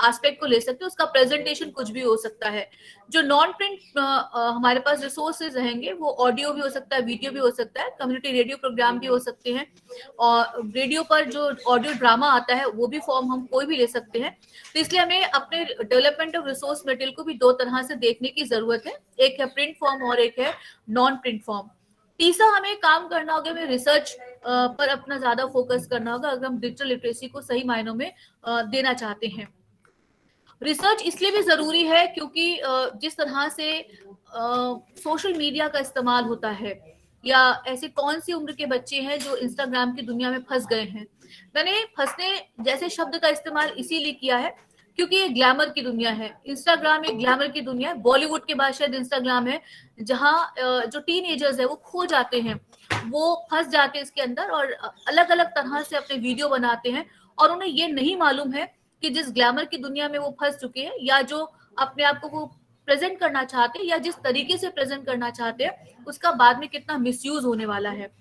एस्पेक्ट को ले सकते हैं, उसका प्रेजेंटेशन कुछ भी हो सकता है। जो नॉन प्रिंट हमारे पास रिसोर्सेज रहेंगे वो ऑडियो भी हो सकता है, वीडियो भी हो सकता है, कम्युनिटी रेडियो प्रोग्राम भी हो सकते हैं, और रेडियो पर जो ऑडियो ड्रामा आता है वो भी फॉर्म हम कोई भी ले सकते हैं। तो इसलिए हमें अपने डेवलपमेंट ऑफ रिसोर्स मटेरियल को भी 2 तरह से देखने की जरूरत है, एक है प्रिंट फॉर्म और एक है नॉन प्रिंट फॉर्म। तीसरा हमें काम करना होगा, हमें रिसर्च पर अपना ज्यादा फोकस करना होगा अगर हम डिजिटल लिटरेसी को सही मायनों में देना चाहते हैं। रिसर्च इसलिए भी जरूरी है क्योंकि जिस तरह से सोशल मीडिया का इस्तेमाल होता है, या ऐसे कौन सी उम्र के बच्चे हैं जो इंस्टाग्राम की दुनिया में फंस गए हैं। मैंने फंसने जैसे शब्द का इस्तेमाल इसीलिए किया है क्योंकि ये ग्लैमर की दुनिया है। इंस्टाग्राम एक ग्लैमर की दुनिया है, बॉलीवुड के बाद शायद इंस्टाग्राम है जहाँ जो टीनेजर्स है वो खो जाते हैं, वो फंस जाते हैं इसके अंदर और अलग अलग तरह से अपने वीडियो बनाते हैं, और उन्हें ये नहीं मालूम है कि जिस ग्लैमर की दुनिया में वो फंस चुके हैं, या जो अपने आप को वो प्रेजेंट करना चाहते हैं या जिस तरीके से प्रेजेंट करना चाहते हैं, उसका बाद में कितना मिसयूज होने वाला है।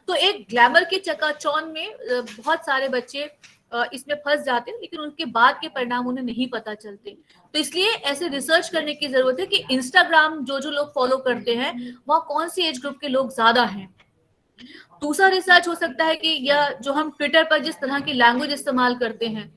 तो एक ग्लैमर की चकाचौंध में बहुत सारे बच्चे इसमें फंस जाते हैं, लेकिन उनके बाद के परिणाम उन्हें नहीं पता चलते। तो इसलिए ऐसे रिसर्च करने की जरूरत है कि इंस्टाग्राम जो जो लोग फॉलो करते हैं वहाँ कौन सी एज ग्रुप के लोग ज्यादा हैं। दूसरा रिसर्च हो सकता है कि या जो हम ट्विटर पर जिस तरह की लैंग्वेज इस्तेमाल करते हैं।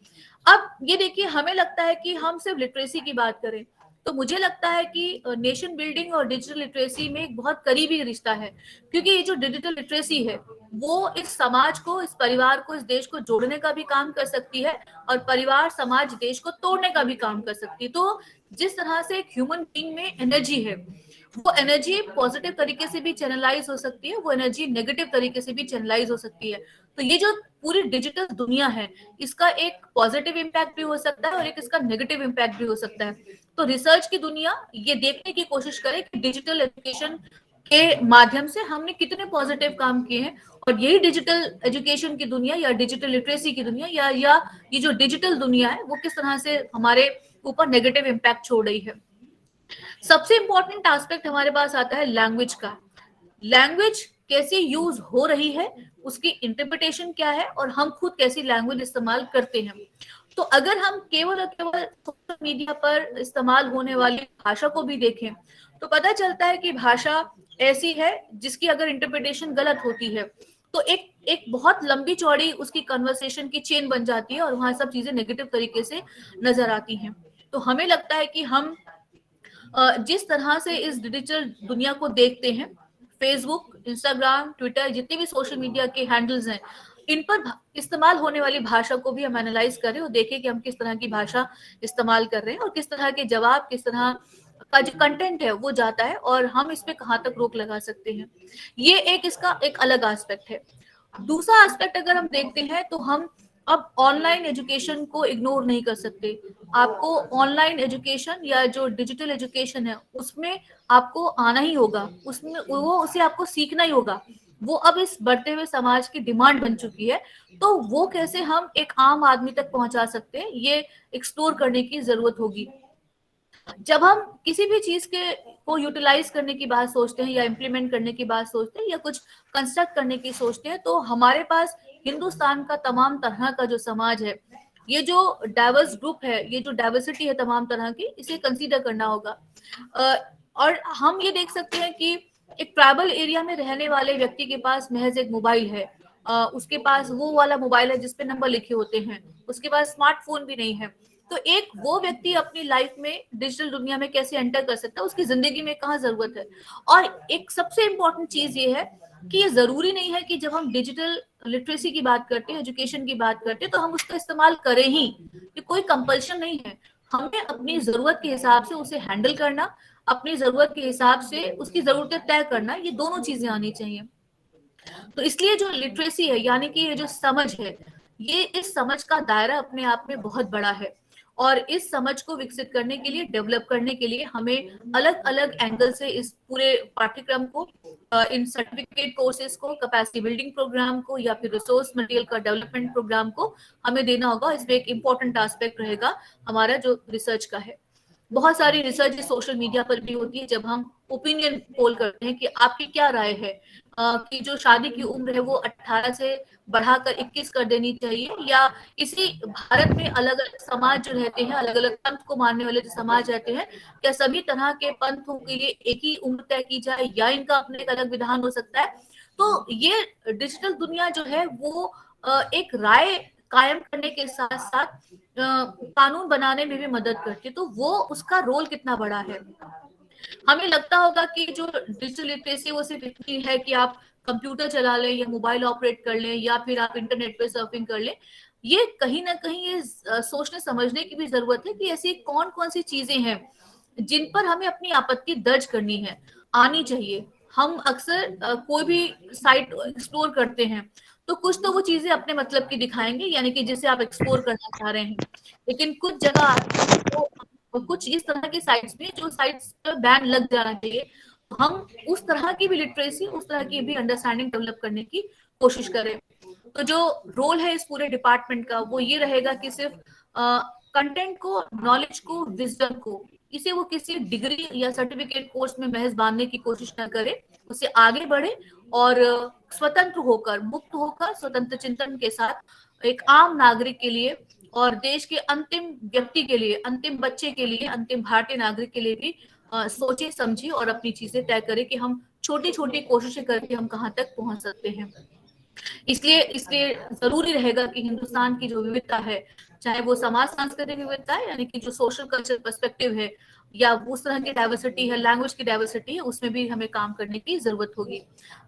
अब ये देखिए, हमें लगता है कि हम सिर्फ लिटरेसी की बात करें, तो मुझे लगता है कि नेशन बिल्डिंग और डिजिटल लिटरेसी में एक बहुत करीबी रिश्ता है, क्योंकि ये जो डिजिटल लिटरेसी है वो इस समाज को, इस परिवार को, इस देश को जोड़ने का भी काम कर सकती है, और परिवार, समाज, देश को तोड़ने का भी काम कर सकती है। तो जिस तरह से एक ह्यूमन बीइंग में एनर्जी है, वो एनर्जी पॉजिटिव तरीके से भी चैनलाइज हो सकती है, वो एनर्जी नेगेटिव तरीके से भी चैनलाइज हो सकती है। तो ये जो पूरी डिजिटल दुनिया है, इसका एक पॉजिटिव इम्पैक्ट भी हो सकता है और एक इसका नेगेटिव इम्पैक्ट भी हो सकता है। तो रिसर्च की दुनिया ये देखने की कोशिश करे कि डिजिटल एजुकेशन के माध्यम से हमने कितने पॉजिटिव काम किए हैं, और यही डिजिटल एजुकेशन की दुनिया या डिजिटल लिटरेसी की दुनिया या ये जो डिजिटल दुनिया है वो किस तरह से हमारे ऊपर नेगेटिव इम्पैक्ट छोड़ रही है। सबसे इंपॉर्टेंट एस्पेक्ट हमारे पास आता है लैंग्वेज का। लैंग्वेज कैसी यूज हो रही है, उसकी इंटरप्रिटेशन क्या है, और हम खुद कैसी लैंग्वेज इस्तेमाल करते हैं। तो अगर हम केवल और केवल सोशल मीडिया पर इस्तेमाल होने वाली भाषा को भी देखें तो पता चलता है कि भाषा ऐसी है जिसकी अगर इंटरप्रिटेशन गलत होती है तो एक बहुत लंबी चौड़ी उसकी कन्वर्सेशन की चेन बन जाती है और वहां सब चीजें नेगेटिव तरीके से नजर आती हैं। तो हमें लगता है कि हम जिस तरह से इस डिजिटल दुनिया को देखते हैं, फेसबुक, इंस्टाग्राम, ट्विटर, जितने भी सोशल मीडिया के हैंडल्स हैं, इन पर इस्तेमाल होने वाली भाषा को भी हम एनालाइज करें और देखें कि हम किस तरह की भाषा इस्तेमाल कर रहे हैं और किस तरह के जवाब, किस तरह का जो कंटेंट है वो जाता है और हम इस पे कहाँ तक रोक लगा सकते हैं। ये एक इसका एक अलग एस्पेक्ट है। दूसरा एस्पेक्ट अगर हम देखते हैं तो हम अब ऑनलाइन एजुकेशन को इग्नोर नहीं कर सकते। आपको ऑनलाइन एजुकेशन या जो डिजिटल एजुकेशन है उसमें आपको आना ही होगा, उसमें वो उसे आपको सीखना ही होगा। वो अब इस बढ़ते हुए समाज की डिमांड बन चुकी है, तो वो कैसे हम एक आम आदमी तक पहुंचा सकते हैं, ये एक्सप्लोर करने की जरूरत होगी। जब हम किसी भी चीज के को यूटिलाइज करने की बात सोचते हैं या इम्प्लीमेंट करने की बात सोचते हैं या कुछ कंस्ट्रक्ट करने की सोचते हैं, तो हमारे पास हिंदुस्तान का तमाम तरह का जो समाज है, ये जो डाइवर्स ग्रुप है, ये जो डाइवर्सिटी है तमाम तरह की, इसे कंसीडर करना होगा। और हम ये देख सकते हैं कि एक ट्राइबल एरिया में रहने वाले व्यक्ति के पास महज एक मोबाइल है, उसके पास वो वाला मोबाइल है जिसपे नंबर लिखे होते हैं, उसके पास स्मार्टफोन भी नहीं है। तो एक वो व्यक्ति अपनी लाइफ में डिजिटल दुनिया में कैसे एंटर कर सकता है, उसकी जिंदगी में कहाँ जरूरत है। और एक सबसे इंपॉर्टेंट चीज ये है कि ये जरूरी नहीं है कि जब हम डिजिटल लिटरेसी की बात करते हैं, एजुकेशन की बात करते हैं, तो हम उसका इस्तेमाल करें ही। ये कोई कंपल्शन नहीं है। हमें अपनी जरूरत के हिसाब से उसे हैंडल करना, अपनी जरूरत के हिसाब से उसकी जरूरतें तय करना, ये दोनों चीजें आनी चाहिए। तो इसलिए जो लिटरेसी है, यानी कि ये जो समझ है, ये इस समझ का दायरा अपने आप में बहुत बड़ा है और इस समझ को विकसित करने के लिए, डेवलप करने के लिए हमें अलग अलग एंगल से इस पूरे पाठ्यक्रम को, इन सर्टिफिकेट कोर्सेज को, कैपेसिटी बिल्डिंग प्रोग्राम को या फिर रिसोर्स मटेरियल का डेवलपमेंट प्रोग्राम को हमें देना होगा। इसमें एक इम्पोर्टेंट एस्पेक्ट रहेगा हमारा जो रिसर्च का है। बहुत सारी रिसर्च सोशल मीडिया पर भी होती है। जब हम ओपिनियन पोल करते हैं कि आपकी क्या राय है कि जो शादी की उम्र है वो 18 से बढ़ाकर 21 कर देनी चाहिए, या इसी भारत में अलग अलग समाज जो रहते हैं, अलग अलग पंथ को मानने वाले जो समाज रहते हैं, क्या सभी तरह के पंथों के लिए एक ही उम्र तय की जाए या इनका अपने एक अलग विधान हो सकता है। तो ये डिजिटल दुनिया जो है वो एक राय कायम करने के साथ साथ कानून बनाने में भी मदद करती है। तो वो उसका रोल कितना बड़ा है। हमें लगता होगा कि जो डिजिटल लिटरेसी वो सिर्फ इतनी है कि आप कंप्यूटर चला लें या मोबाइल ऑपरेट कर लें या फिर आप इंटरनेट पे सर्फिंग कर लें। ये कहीं ना कहीं ये सोचने समझने की भी जरूरत है कि ऐसी कौन कौन सी चीजें हैं जिन पर हमें अपनी आपत्ति दर्ज करनी है, आनी चाहिए। हम अक्सर कोई भी साइट एक्सप्लोर करते हैं तो कुछ तो वो चीजें अपने मतलब की दिखाएंगे, यानी कि जिसे आप एक्सप्लोर करना चाह रहे हैं, लेकिन कुछ जगह तो कुछ इस तरह की साइट्स भी, जो साइट्स पर बैन लग जाना चाहिए। हम उस तरह की भी लिटरेसी, उस तरह की भी अंडरस्टैंडिंग डेवलप करने की कोशिश करें। तो जो रोल है इस पूरे डिपार्टमेंट का वो ये रहेगा कि सिर्फ कंटेंट को, नॉलेज को, विजडम को, इसे वो किसी डिग्री या सर्टिफिकेट कोर्स में महज बांधने की कोशिश न करे, उसे आगे बढ़े और स्वतंत्र होकर, मुक्त होकर, स्वतंत्र चिंतन के साथ एक आम नागरिक के लिए और देश के अंतिम व्यक्ति के लिए, अंतिम बच्चे के लिए, अंतिम भारतीय नागरिक के लिए भी सोचे समझे और अपनी चीजें तय करें कि हम छोटी छोटी कोशिशें करके हम कहाँ तक पहुंच सकते हैं। इसलिए इसलिए जरूरी रहेगा कि हिंदुस्तान की जो विविधता है, चाहे वो समाज सांस्कृतिक विविधता है, यानी कि जो सोशल कल्चर पर्सपेक्टिव है, या उस तरह की डाइवर्सिटी है, लैंग्वेज की डाइवर्सिटी है, उसमें भी हमें काम करने की जरूरत होगी।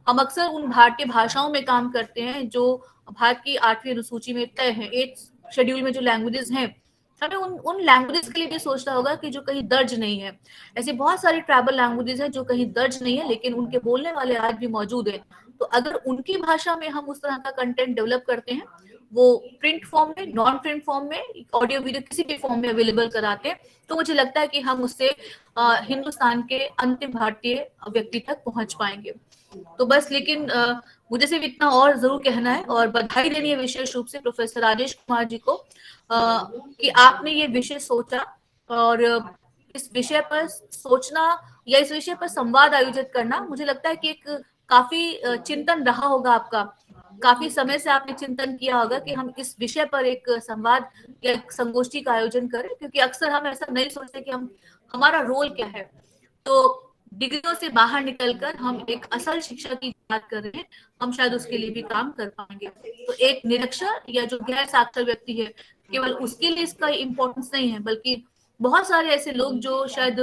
हम अक्सर उन भारतीय भाषाओं में काम करते हैं जो भारत की 8वीं अनुसूची में तय है, 8th शेड्यूल में जो लैंग्वेजेस हैं, हमें उन लैंग्वेजेस के लिए भी सोचना होगा कि जो कहीं दर्ज नहीं है। ऐसी बहुत सारी ट्राइबल लैंग्वेजेस हैं जो कहीं दर्ज नहीं है लेकिन उनके बोलने वाले आज भी मौजूद है। तो अगर उनकी भाषा में हम उस तरह का कंटेंट डेवलप करते हैं, वो प्रिंट फॉर्म में, नॉन प्रिंट फॉर्म में, ऑडियो वीडियो किसी भी फॉर्म में अवेलेबल कराते हैं, तो मुझे लगता है कि हम उससे हिंदुस्तान के अंतिम भारतीय व्यक्ति तक पहुंच पाएंगे। तो बस, लेकिन मुझे सिर्फ इतना और जरूर कहना है और बधाई देनी है विशेष रूप से प्रोफेसर राजेश कुमार जी को कि आपने ये विषय सोचा और इस विषय पर सोचना या इस विषय पर संवाद आयोजित करना, मुझे लगता है कि एक काफी चिंतन रहा होगा आपका। काफी समय से आपने चिंतन किया होगा कि हम इस विषय पर एक संवाद या एक संगोष्ठी का आयोजन करें, क्योंकि अक्सर हम ऐसा नहीं सोचते कि हमारा रोल क्या है। तो डिग्रियों से बाहर निकलकर हम एक असल शिक्षा की बात कर रहे हैं, हम शायद उसके लिए भी काम कर पाएंगे। तो एक निरक्षर या जो गैर साक्षर व्यक्ति है, केवल उसके लिए इसका इम्पोर्टेंस नहीं है, बल्कि बहुत सारे ऐसे लोग जो शायद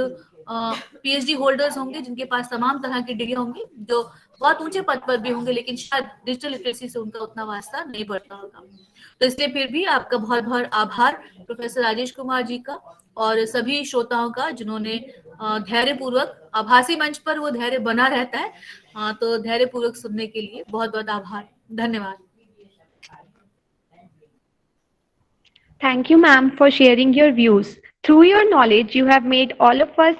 पीएचडी होल्डर्स होंगे जिनके पास तमाम तरह की डिग्री होंगी, जो बहुत ऊंचे पद पर भी होंगे, लेकिन शायद डिजिटल लिटरेसी से उनका उतना वास्ता नहीं पड़ता होगा। तो इसलिए फिर भी आपका बहुत बहुत आभार प्रोफेसर राजेश कुमार जी का और सभी श्रोताओं का, जिन्होंने धैर्यपूर्वक, आभासी मंच पर वो धैर्य बना रहता है, तो धैर्यपूर्वक सुनने के लिए बहुत बहुत आभार, धन्यवाद। Thank you, ma'am, for sharing your views. Through your knowledge, you have made all of us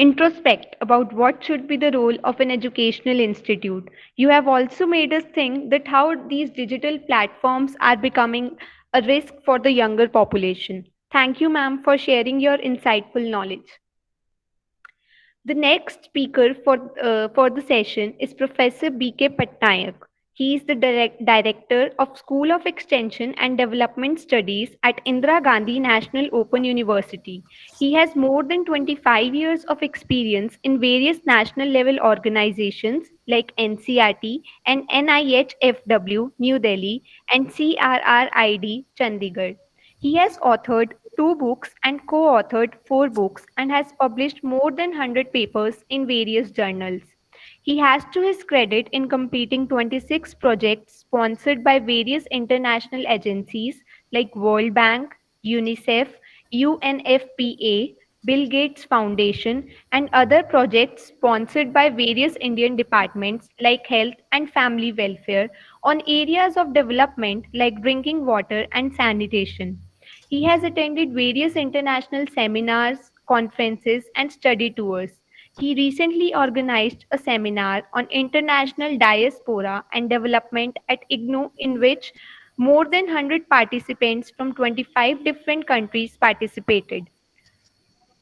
introspect about what should be the role of an educational institute. You have also made us think that how these digital platforms are becoming a risk for the younger population. Thank you, ma'am, for sharing your insightful knowledge. The next speaker for the session is Professor B.K. Patnaik. He is the Director of School of Extension and Development Studies at Indira Gandhi National Open University. He has more than 25 years of experience in various national level organizations like NCRT and NIHFW New Delhi and CRRID Chandigarh. He has authored 2 books and co-authored 4 books and has published more than 100 papers in various journals. He has to his credit in completing 26 projects sponsored by various international agencies like World Bank, UNICEF, UNFPA, Bill Gates Foundation, and other projects sponsored by various Indian departments like Health and Family Welfare on areas of development like drinking water and sanitation. He has attended various international seminars, conferences, and study tours. He recently organized a seminar on international diaspora and development at IGNOU, in which more than 100 participants from 25 different countries participated.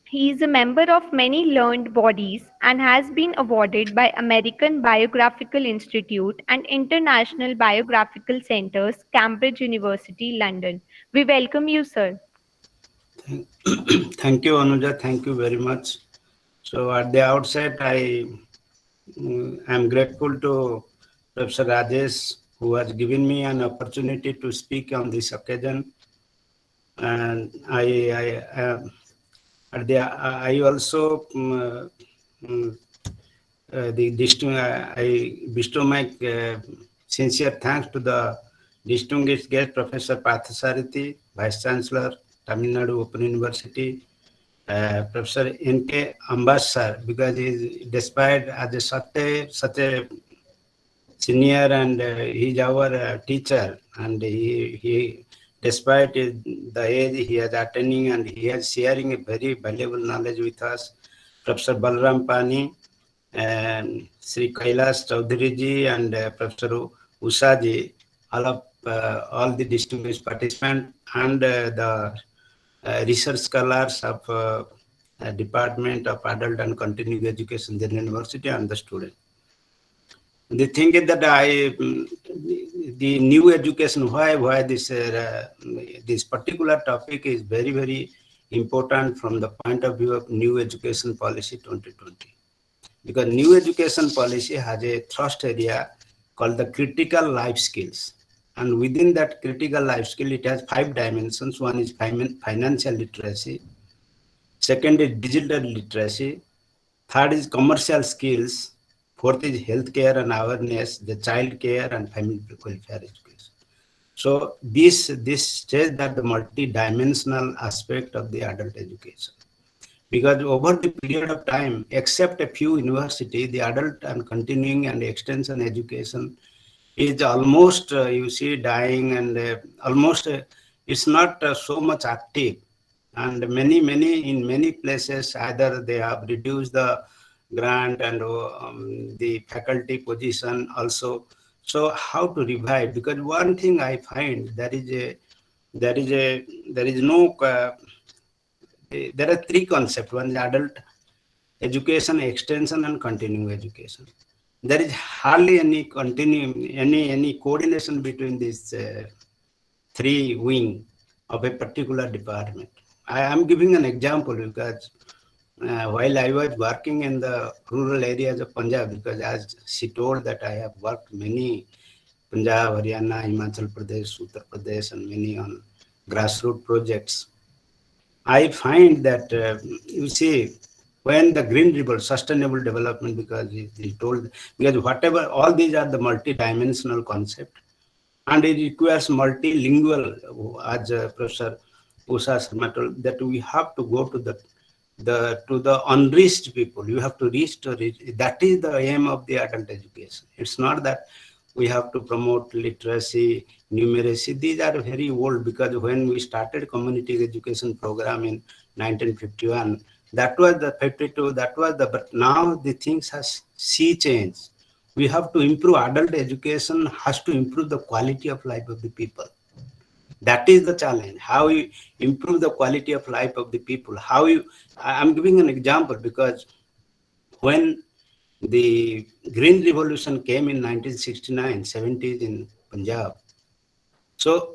He is a member of many learned bodies and has been awarded by American Biographical Institute and International Biographical Centres, Cambridge University, London. We welcome you, sir. Thank you, Anuja. Thank you very much. So at the outset, I am grateful to Professor Rajesh, who has given me an opportunity to speak on this occasion. And I also I bestow my sincere thanks to the distinguished guest, Professor Parthasarathi, Vice Chancellor, Tamil Nadu Open University, Professor N.K. Ambassador, because despite as such a senior and he's our teacher, and he despite the age he is attending and he is sharing a very valuable knowledge with us. Professor Balram Pani and Sri Kailash Chaudhary ji and Professor Usha ji, all the distinguished participants and the research scholars of Department of Adult and Continuing Education, Delhi University, and the students. The thing is that the new education, why this particular topic is very, very important from the point of view of new education policy 2020. Because new education policy has a thrust area called the critical life skills. And within that critical life skill, it has 5 dimensions. One is financial literacy. Second is digital literacy. Third is commercial skills. Fourth is healthcare and awareness, the child care and family welfare education. So this says that the multi-dimensional aspect of the adult education. Because over the period of time, except a few universities, the adult and continuing and extension education is almost, you see, dying, and almost it's not so much active. And in many places, either they have reduced the grant and the faculty position also. So how to revive? Because one thing I find, there are 3 concepts. One is adult education, extension, and continuing education. There is hardly any coordination between these 3 wings of a particular department. I am giving an example because while I was working in the rural areas of Punjab, because as she told that I have worked many Punjab, Haryana, Himachal Pradesh, Uttar Pradesh, and many on grassroots projects. I find that, you see, when the green revolt, sustainable development, because he told, because whatever, all these are the multi-dimensional concept, and it requires multilingual, as Professor Usha Sharma told, that we have to go to the unreached people. You have to reach to reach. That is the aim of the adult education. It's not that we have to promote literacy, numeracy. These are very old, because when we started community education program in 1951, that was the 52, that was the, but now the things has sea change. We have to improve. Adult education has to improve the quality of life of the people. That is the challenge. How you improve the quality of life of the people. How you, I'm giving an example, because when the Green Revolution came in 1969, 70s in Punjab. So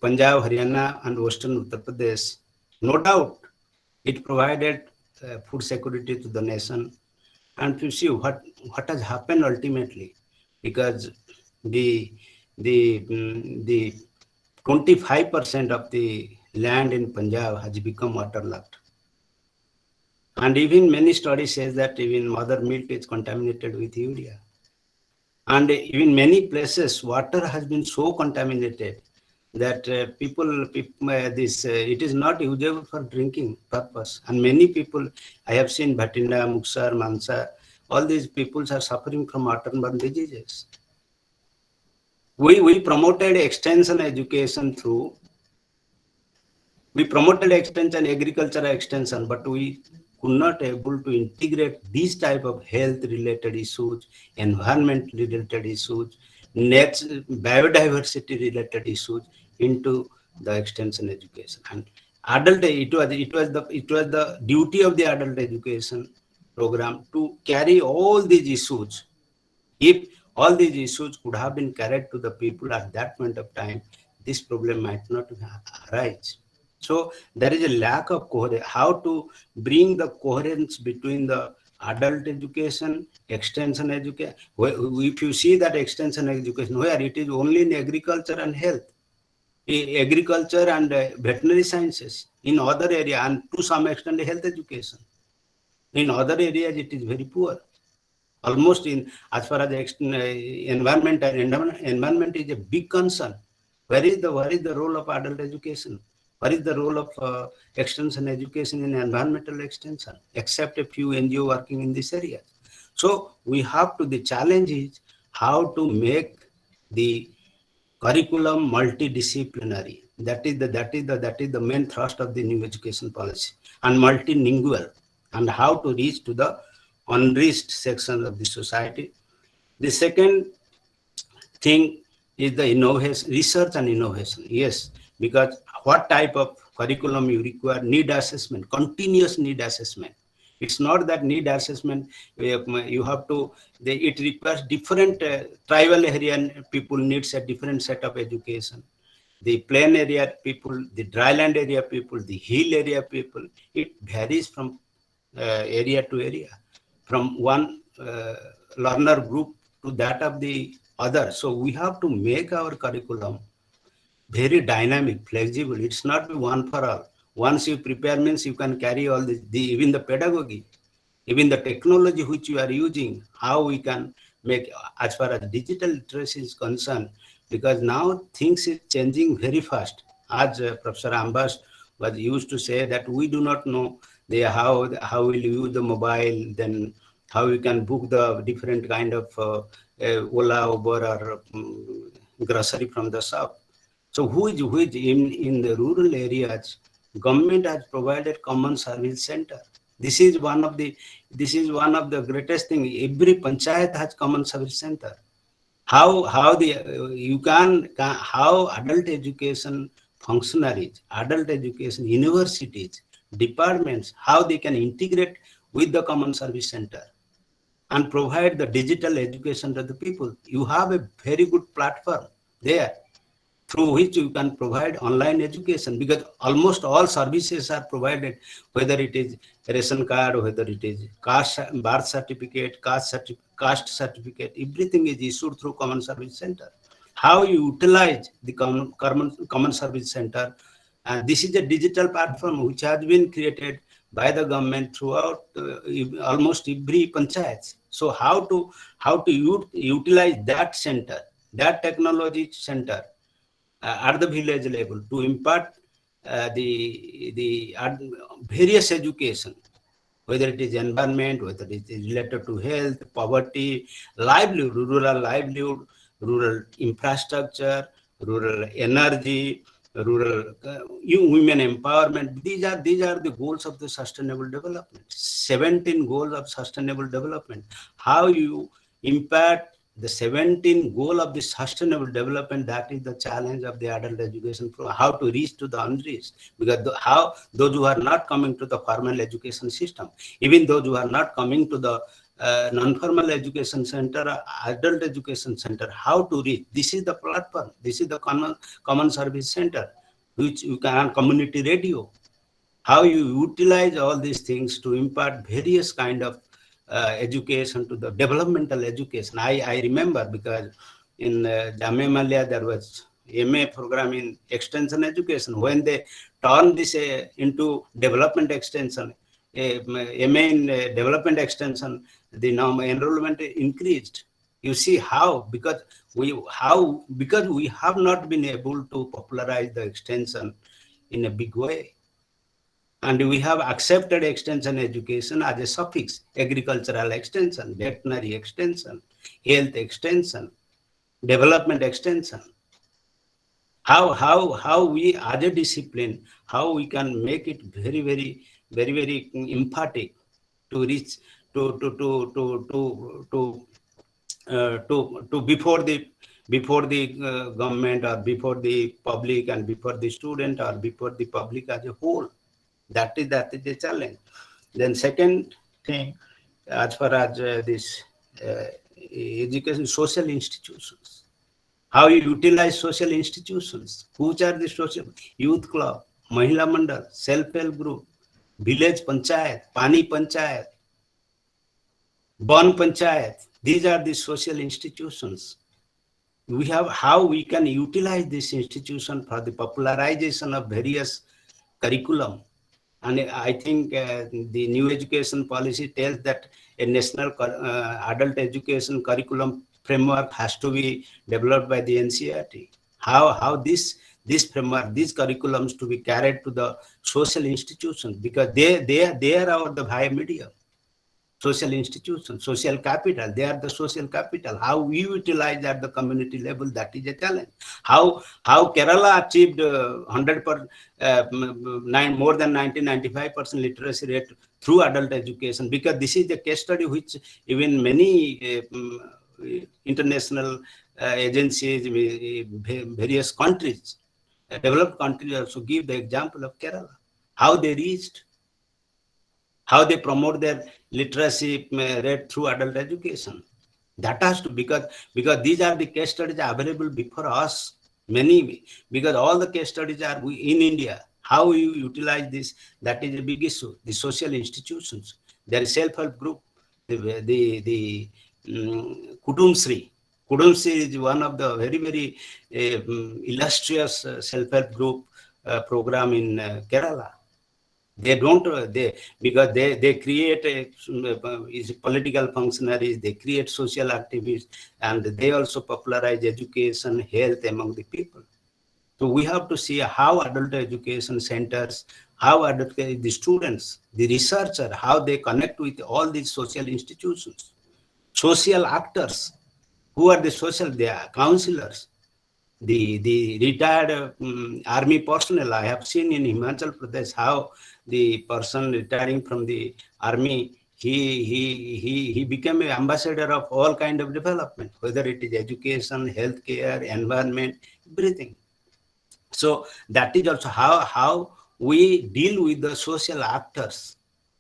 Punjab, Haryana and Western Uttar Pradesh, no doubt, it provided food security to the nation. And to see what has happened ultimately, because the 25% of the land in Punjab has become waterlogged. And even many studies says that even mother milk is contaminated with urea. And even many places, water has been so contaminated that it is not usable for drinking purpose. And many people, I have seen Bhatinda, Muksar, Mansa, all these peoples are suffering from waterborne diseases. We promoted extension education through, we promoted extension, agricultural extension, but we could not able to integrate these type of health related issues, environment related issues, biodiversity related issues into the extension education. And adult, it was the duty of the adult education program to carry all these issues. If all these issues could have been carried to the people at that point of time, this problem might not arise. So there is a lack of coherence. How to bring the coherence between the adult education, extension education. If you see that extension education, where it is only in agriculture and health, agriculture and veterinary sciences, in other area, and to some extent health education. In other areas, it is very poor. Almost in, as far as environment is a big concern. Where is the role of adult education? What is the role of extension education in environmental extension, except a few NGO working in this area? So we have to, the challenge is how to make the curriculum multidisciplinary. That is the main thrust of the new education policy, and multilingual, and how to reach to the unreached sections of the society. The second thing is the innovation, research and innovation. Yes, because what type of curriculum you require, need assessment, continuous need assessment. It's not that need assessment, you have to, it requires different tribal area people needs a different set of education. The plain area people, the dryland area people, the hill area people, it varies from area to area, from one learner group to that of the other. So we have to make our curriculum very dynamic, flexible. It's not one for all. Once you prepare means you can carry all even the pedagogy, even the technology which you are using, how we can make, as far as digital literacy is concerned, because now things is changing very fast. As Professor Ambas was used to say that we do not know how we'll use the mobile, then how we can book the different kind of Ola, Uber, or grocery from the shop. So which in the rural areas, government has provided common service center. This is one of the greatest thing. Every panchayat has common service center. How adult education functionaries, adult education universities, departments, how they can integrate with the common service center and provide the digital education to the people. You have a very good platform there through which you can provide online education, because almost all services are provided, whether it is ration card, whether it is birth certificate, caste certificate, everything is issued through common service center. How you utilize the common service center, and this is a digital platform which has been created by the government throughout almost every panchayat. So how to utilize that center, that technology center at the village level to impart the various education, whether it is environment, whether it is related to health, poverty, livelihood, rural infrastructure, rural energy, rural women empowerment. These are the goals of the sustainable development. 17 goals of sustainable development. How you impact the 17 goal of the sustainable development, that is the challenge of the adult education program. How to reach to the unreached, because how those who are not coming to the formal education system, even those who are not coming to the non-formal education center, adult education center, how to reach. This is the platform. This is the common service center, which you can community radio. How you utilize all these things to impart various kind of education to the developmental education. I remember because in Jamia Millia there was MA program in extension education. When they turned this into development extension, MA in development extension, the enrollment increased. You see how, because we have not been able to popularize the extension in a big way. And we have accepted extension education as a suffix: agricultural extension, veterinary extension, health extension, development extension. How we as a discipline, how we can make it very emphatic to reach to before the government, or before the public, and before the student, or before the public as a whole. That is the challenge. Then second thing, as far as this education, social institutions, how you utilize social institutions, which are the social youth club, Mahila Mandal, self-help group, village panchayat, pani panchayat, Ban panchayat. These are the social institutions. We have how we can utilize this institution for the popularization of various curriculum. And I think the new education policy tells that a national adult education curriculum framework has to be developed by the NCERT. How this framework, these curriculums to be carried to the social institutions, because they are our the higher medium. Social institutions, social capital, they are the social capital. How we utilize at the community level, that is a challenge. How Kerala achieved more than 95% literacy rate through adult education, because this is the case study which even many international agencies, various countries, developed countries also give the example of Kerala, how they reached, how they promote their literacy rate through adult education. That has to, because these are the case studies available before us, many, because all the case studies are in India. How you utilize this, that is a big issue. The social institutions, there is self-help group, the Kutumsri. Kutumsri is one of the very illustrious self-help group program in Kerala. They don't, because they create political functionaries, they create social activists, and they also popularize education, health among the people. So we have to see how adult education centers, how the students, the researcher, how they connect with all these social institutions, social actors. Who are the social? They are counselors. The retired army personnel. I have seen in Himachal Pradesh how the person retiring from the army, he became an ambassador of all kind of development, whether it is education, healthcare, environment, everything. So that is also how we deal with the social actors,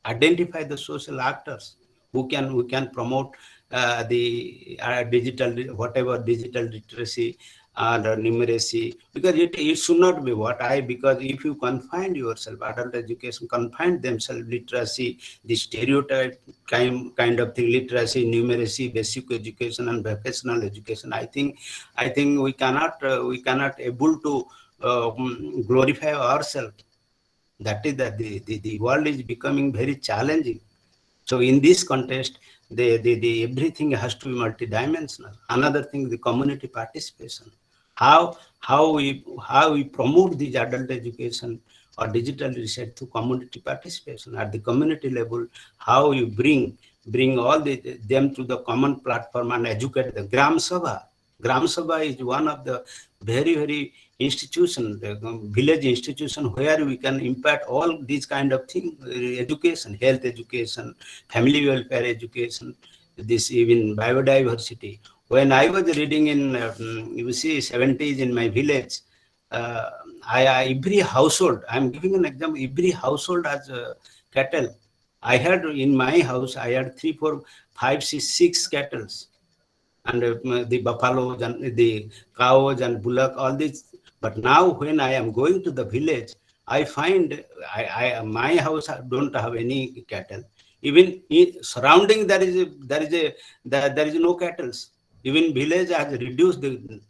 identify the social actors who can promote the digital, whatever digital literacy and numeracy, because it should not be because if you confine yourself, adult education confine themselves, literacy, the stereotype kind of thing, literacy, numeracy, basic education, and vocational education. I think we cannot able to glorify ourselves. That is that the world is becoming very challenging. So in this context, the everything has to be multidimensional. Another thing, the community participation. How we promote this adult education or digital research through community participation at the community level. How you bring all them to the common platform and educate the Gram Sabha. Gram Sabha is one of the very institution, the village institution where we can impact all these kind of things, education, health education, family welfare education, this even biodiversity. When I was reading in, you see, 70s in my village, every household, I'm giving an example, every household has cattle. I had in my house, I had 3, 4, 5, 6 cattle, and the buffaloes and the cows and bullock, all this. But now when I am going to the village, I find my house don't have any cattle. Even surrounding there is no cattle. Even village has reduced the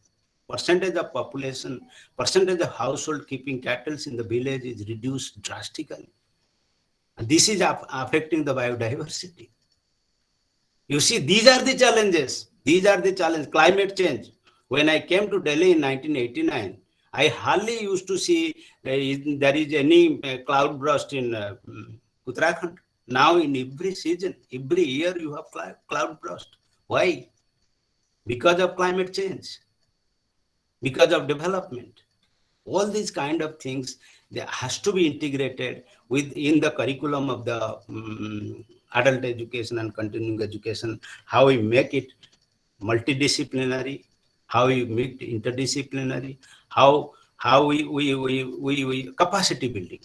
percentage of population, percentage of household keeping cattle in the village is reduced drastically. And this is affecting the biodiversity. You see, these are the challenges. These are the challenges. Climate change. When I came to Delhi in 1989, I hardly used to see there is any cloud burst in Uttarakhand. Now in every season, every year you have cloud burst. Why? Because of climate change, because of development. All these kind of things, there has to be integrated within the curriculum of the adult education and continuing education, how we make it multidisciplinary, how we make it interdisciplinary, how we capacity building.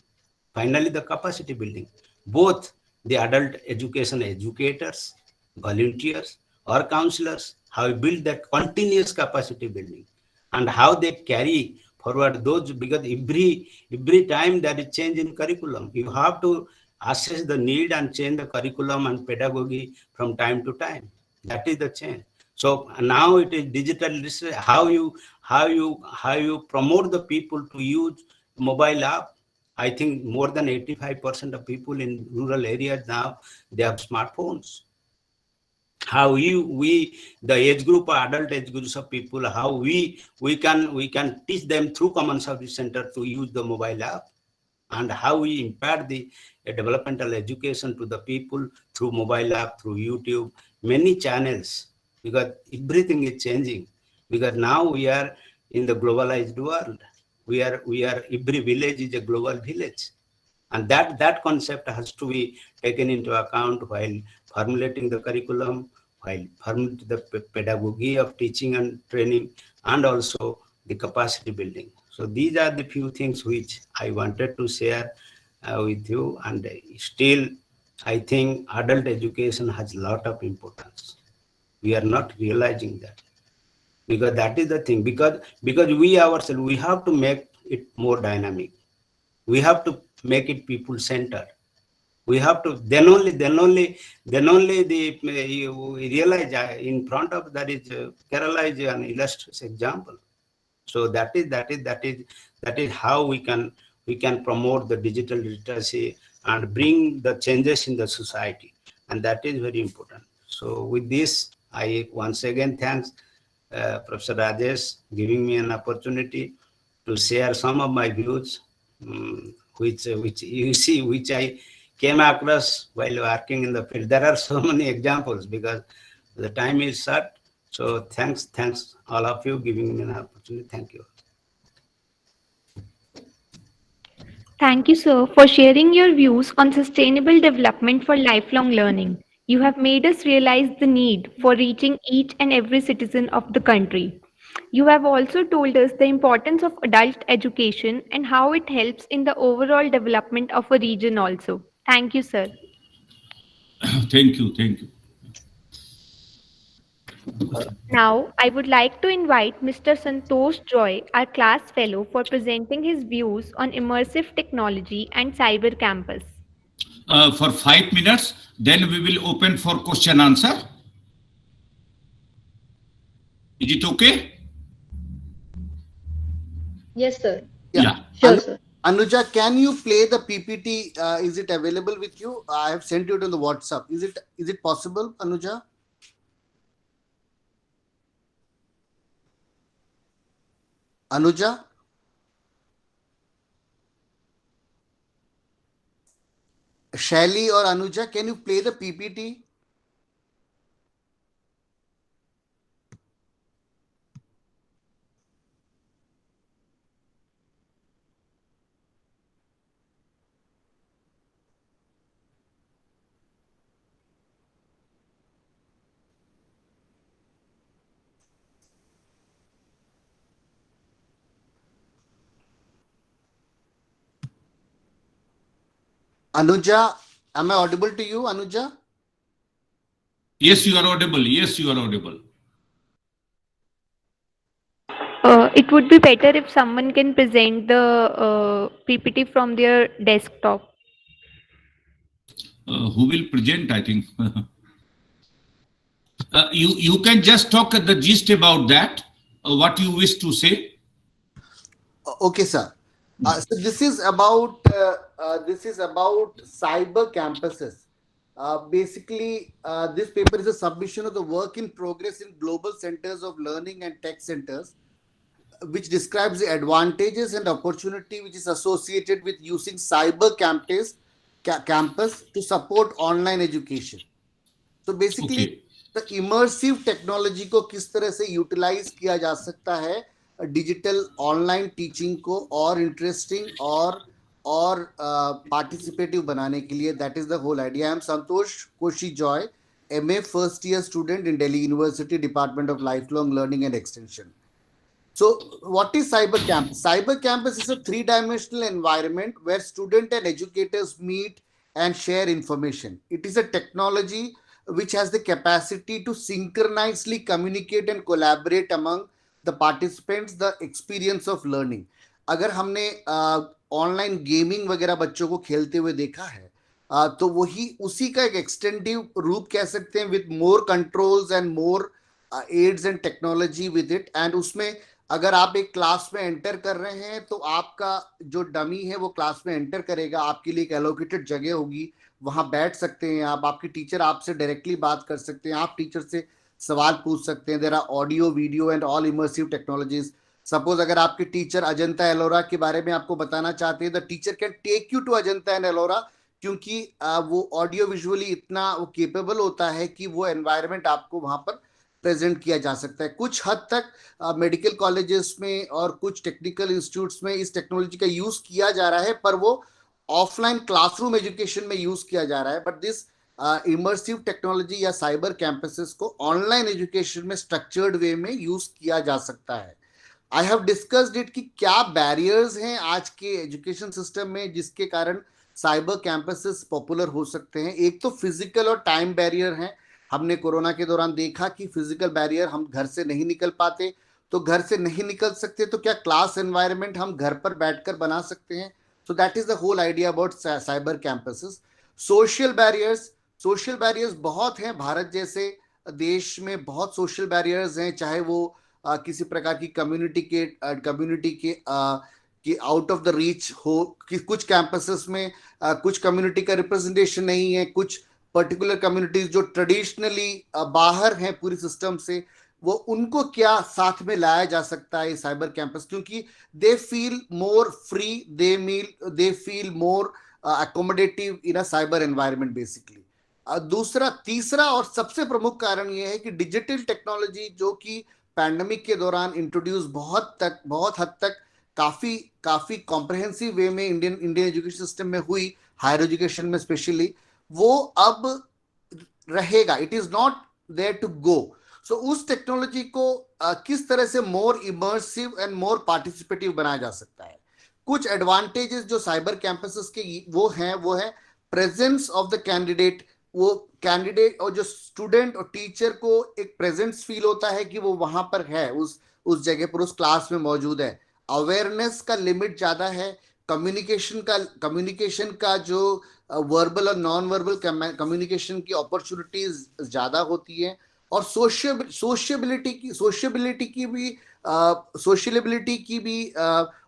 Finally, the capacity building, both the adult education educators, volunteers, or counselors, how we build that continuous capacity building, and how they carry forward those, because every time there is change in curriculum, you have to assess the need and change the curriculum and pedagogy from time to time. That is the change. So now it is digital research. How you promote the people to use mobile app. I think more than 85% of people in rural areas now, they have smartphones. How the age group, adult age groups of people, how we can teach them through Common Service Center to use the mobile app, and how we impart the developmental education to the people through mobile app, through YouTube, many channels, because everything is changing. Because now we are in the globalized world. We are every village is a global village, and that concept has to be taken into account while formulating the curriculum, while formulating the pedagogy of teaching and training, and also the capacity building. So these are the few things which I wanted to share with you. And still, I think adult education has a lot of importance. We are not realizing that, because that is the thing. Because we ourselves, we have to make it more dynamic. We have to make it people centered. We have to, then only you realize in front of that is Kerala is an illustrious example. So that is how we can promote the digital literacy and bring the changes in the society, and that is very important. So with this, I once again thanks Professor Rajesh giving me an opportunity to share some of my views, which you see, which I came across while working in the field. There are so many examples because the time is short. So thanks all of you giving me an opportunity. Thank you. Thank you, sir, for sharing your views on sustainable development for lifelong learning. You have made us realize the need for reaching each and every citizen of the country. You have also told us the importance of adult education and how it helps in the overall development of a region also. Thank you, sir. Thank you. Now, I would like to invite Mr. Santosh Joy, our class fellow, for presenting his views on immersive technology and cyber campus. For 5 minutes, then we will open for question answer. Is it okay? Yes, sir. Yeah. Sure, sir. Anuja, can you play the PPT? Is it available with you? I have sent you it on the WhatsApp. Is it possible, Anuja? Anuja? Shaili or Anuja, can you play the PPT? Anuja, am I audible to you, Anuja? Yes, you are audible. Yes, you are audible. It would be better if someone can present the PPT from their desktop. Who will present, I think. You can just talk at the gist about that, what you wish to say. Okay, sir. So this is about cyber campuses. Basically, this paper is a submission of the work in progress in global centers of learning and tech centers, which describes the advantages and opportunity which is associated with using cyber campus to support online education. So basically, Okay. the immersive technology को किस तरह से utilise किया जा सकता है digital online teaching को और इंटरेस्टिंग और पार्टिसिपेटिव बनाने के लिए. That is the whole idea. I am Santosh Koshy Joy, MA first year student in Delhi university, department of life long learning and extension. So what is cyber campus? Cyber campus is a three-dimensional environment where students and educators meet and share information. It is a technology which has the capacity to synchronously communicate and collaborate among the participants, the experience of learning. अगर हमने online gaming वगैरह बच्चों को खेलते हुए देखा है, तो वही उसी का एक एक्सटेंडिव रूप कह सकते हैं, with more controls and more aids and technology with it. And उसमें अगर आप एक क्लास में एंटर कर रहे हैं तो आपका जो डमी है वो क्लास में एंटर करेगा, आपके लिए एक एलोकेटेड जगह होगी, वहां बैठ सकते हैं आप, आपके टीचर आपसे डायरेक्टली बात कर सकते हैं, आप टीचर से सवाल पूछ सकते हैं. There are audio, video and all immersive technologies. Suppose अगर आपके टीचर अजंता एलोरा के बारे में आपको बताना चाहते हैं, the teacher can take you to Ajanta and Ellora, क्योंकि वो ऑडियो विजुअली इतना वो केपेबल होता है कि वो एनवायरनमेंट आपको वहां पर प्रेजेंट किया जा सकता है. कुछ हद तक मेडिकल कॉलेजेस में और कुछ टेक्निकल इंस्टीट्यूट्स में इस टेक्नोलॉजी का यूज किया जा रहा है, पर वो ऑफलाइन क्लासरूम एजुकेशन में यूज किया जा रहा है. बट दिस इमर्सिव टेक्नोलॉजी या साइबर कैंपसेस को ऑनलाइन एजुकेशन में स्ट्रक्चर्ड वे में यूज किया जा सकता है. आई हैव डिस्कस्ड इट कि क्या बैरियर्स हैं आज के एजुकेशन सिस्टम में जिसके कारण साइबर कैंपसेस पॉपुलर हो सकते हैं. एक तो फिजिकल और टाइम बैरियर हैं. हमने कोरोना के दौरान देखा कि फिजिकल बैरियर, हम घर से नहीं निकल पाते, तो घर से नहीं निकल सकते तो क्या क्लास एनवायरनमेंट हम घर पर बैठकर बना सकते हैं. So that is the whole idea about cyber campuses. Social barriers बहुत हैं. भारत जैसे देश में बहुत सोशल बैरियर्स हैं, चाहे वो किसी प्रकार की कम्युनिटी के आउट ऑफ द रीच हो. कि कुछ कैंपसेस में कुछ कम्युनिटी का रिप्रेजेंटेशन नहीं है, कुछ पर्टिकुलर कम्युनिटीज जो ट्रेडिशनली बाहर हैं पूरी सिस्टम से, वो उनको क्या साथ में लाया जा सकता है साइबर कैंपस, क्योंकि they feel more free, they feel more accommodative in a cyber environment basically. तीसरा और सबसे प्रमुख कारण यह है कि डिजिटल टेक्नोलॉजी जो कि पैंडेमिक के दौरान इंट्रोड्यूस बहुत हद तक काफी कॉम्प्रहेंसिव वे में इंडियन एजुकेशन सिस्टम में हुई, हायर एजुकेशन में स्पेशली, वो अब रहेगा. It is not there to go. So उस टेक्नोलॉजी को किस तरह से more immersive and more participative बनाया जा सकता है. कुछ एडवांटेजेस जो साइबर कैंपसेस के वो है प्रेजेंस ऑफ द कैंडिडेट. वो कैंडिडेट और जो स्टूडेंट और टीचर को एक प्रेजेंस फील होता है कि वो वहां पर है, उस जगह पर, उस क्लास में मौजूद है. अवेयरनेस का लिमिट ज्यादा है. कम्युनिकेशन का जो वर्बल और नॉन वर्बल कम्युनिकेशन की अपॉर्चुनिटीज ज्यादा होती है. और सोशलिबिलिटी की भी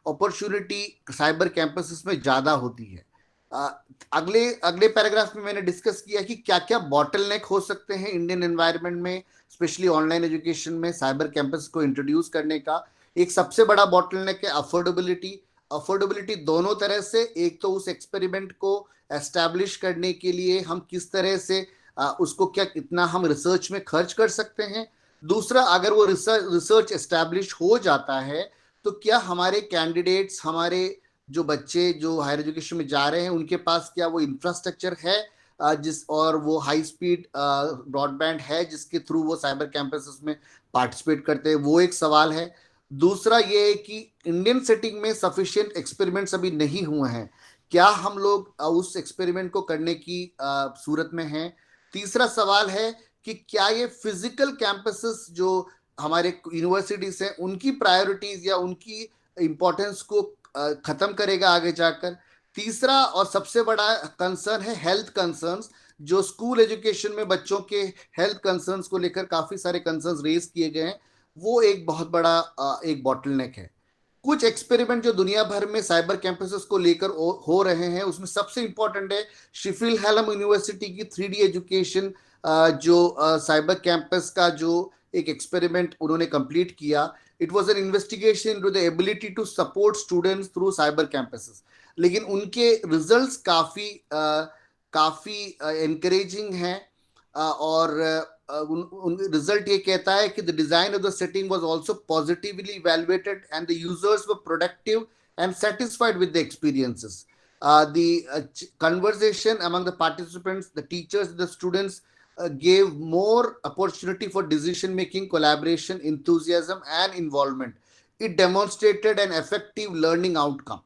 अपॉर्चुनिटी साइबर कैंपसेस में ज्यादा होती है। अगले पैराग्राफ में मैंने डिस्कस किया कि क्या क्या बॉटलनेक हो सकते हैं इंडियन एनवायरनमेंट में, स्पेशली ऑनलाइन एजुकेशन में साइबर कैंपस को इंट्रोड्यूस करने का। एक सबसे बड़ा बॉटलनेक है अफोर्डेबिलिटी। अफोर्डेबिलिटी दोनों तरह से, एक तो उस एक्सपेरिमेंट को एस्टैब्लिश करने के लिए हम किस तरह से उसको क्या कितना हम रिसर्च में खर्च कर सकते हैं, दूसरा अगर वो रिसर्च एस्टैब्लिश हो जाता है तो क्या हमारे कैंडिडेट्स, हमारे जो बच्चे जो हायर एजुकेशन में जा रहे हैं उनके पास क्या वो इंफ्रास्ट्रक्चर है और वो हाई स्पीड ब्रॉडबैंड है जिसके थ्रू वो साइबर कैंपसेस में पार्टिसिपेट करते हैं, वो एक सवाल है। दूसरा ये है कि इंडियन सेटिंग में सफिशिएंट एक्सपेरिमेंट्स अभी नहीं हुए हैं, क्या हम लोग उस एक्सपेरिमेंट को करने की सूरत में हैं। तीसरा सवाल है कि क्या ये फिजिकल कैंपसेस जो हमारे यूनिवर्सिटीज हैं उनकी प्रायोरिटीज या उनकी इंपॉर्टेंस को खत्म करेगा आगे जाकर। तीसरा और सबसे बड़ा कंसर्न है हेल्थ कंसर्न्स, जो स्कूल एजुकेशन में बच्चों के हेल्थ कंसर्न्स को लेकर काफी सारे कंसर्न्स रेज किए गए हैं, वो एक बहुत बड़ा एक बॉटलनेक है। कुछ एक्सपेरिमेंट जो दुनिया भर में साइबर कैंपसेस को लेकर हो रहे हैं उसमें सबसे इंपॉर्टेंट है शिफिल हैलम यूनिवर्सिटी की 3D एजुकेशन, जो साइबर कैंपस का जो एक एक्सपेरिमेंट उन्होंने कंप्लीट किया। It was an investigation into the ability to support students through cyber campuses, लेकिन उनके रिजल्ट्स काफी एनकरेजिंग हैं और रिजल्ट ये कहता है कि the design of the setting was also positively evaluated and the users were productive and satisfied with the experiences. The conversation among the participants, the teachers, the students gave more opportunity for decision making, collaboration, enthusiasm and involvement. It demonstrated an effective learning outcome.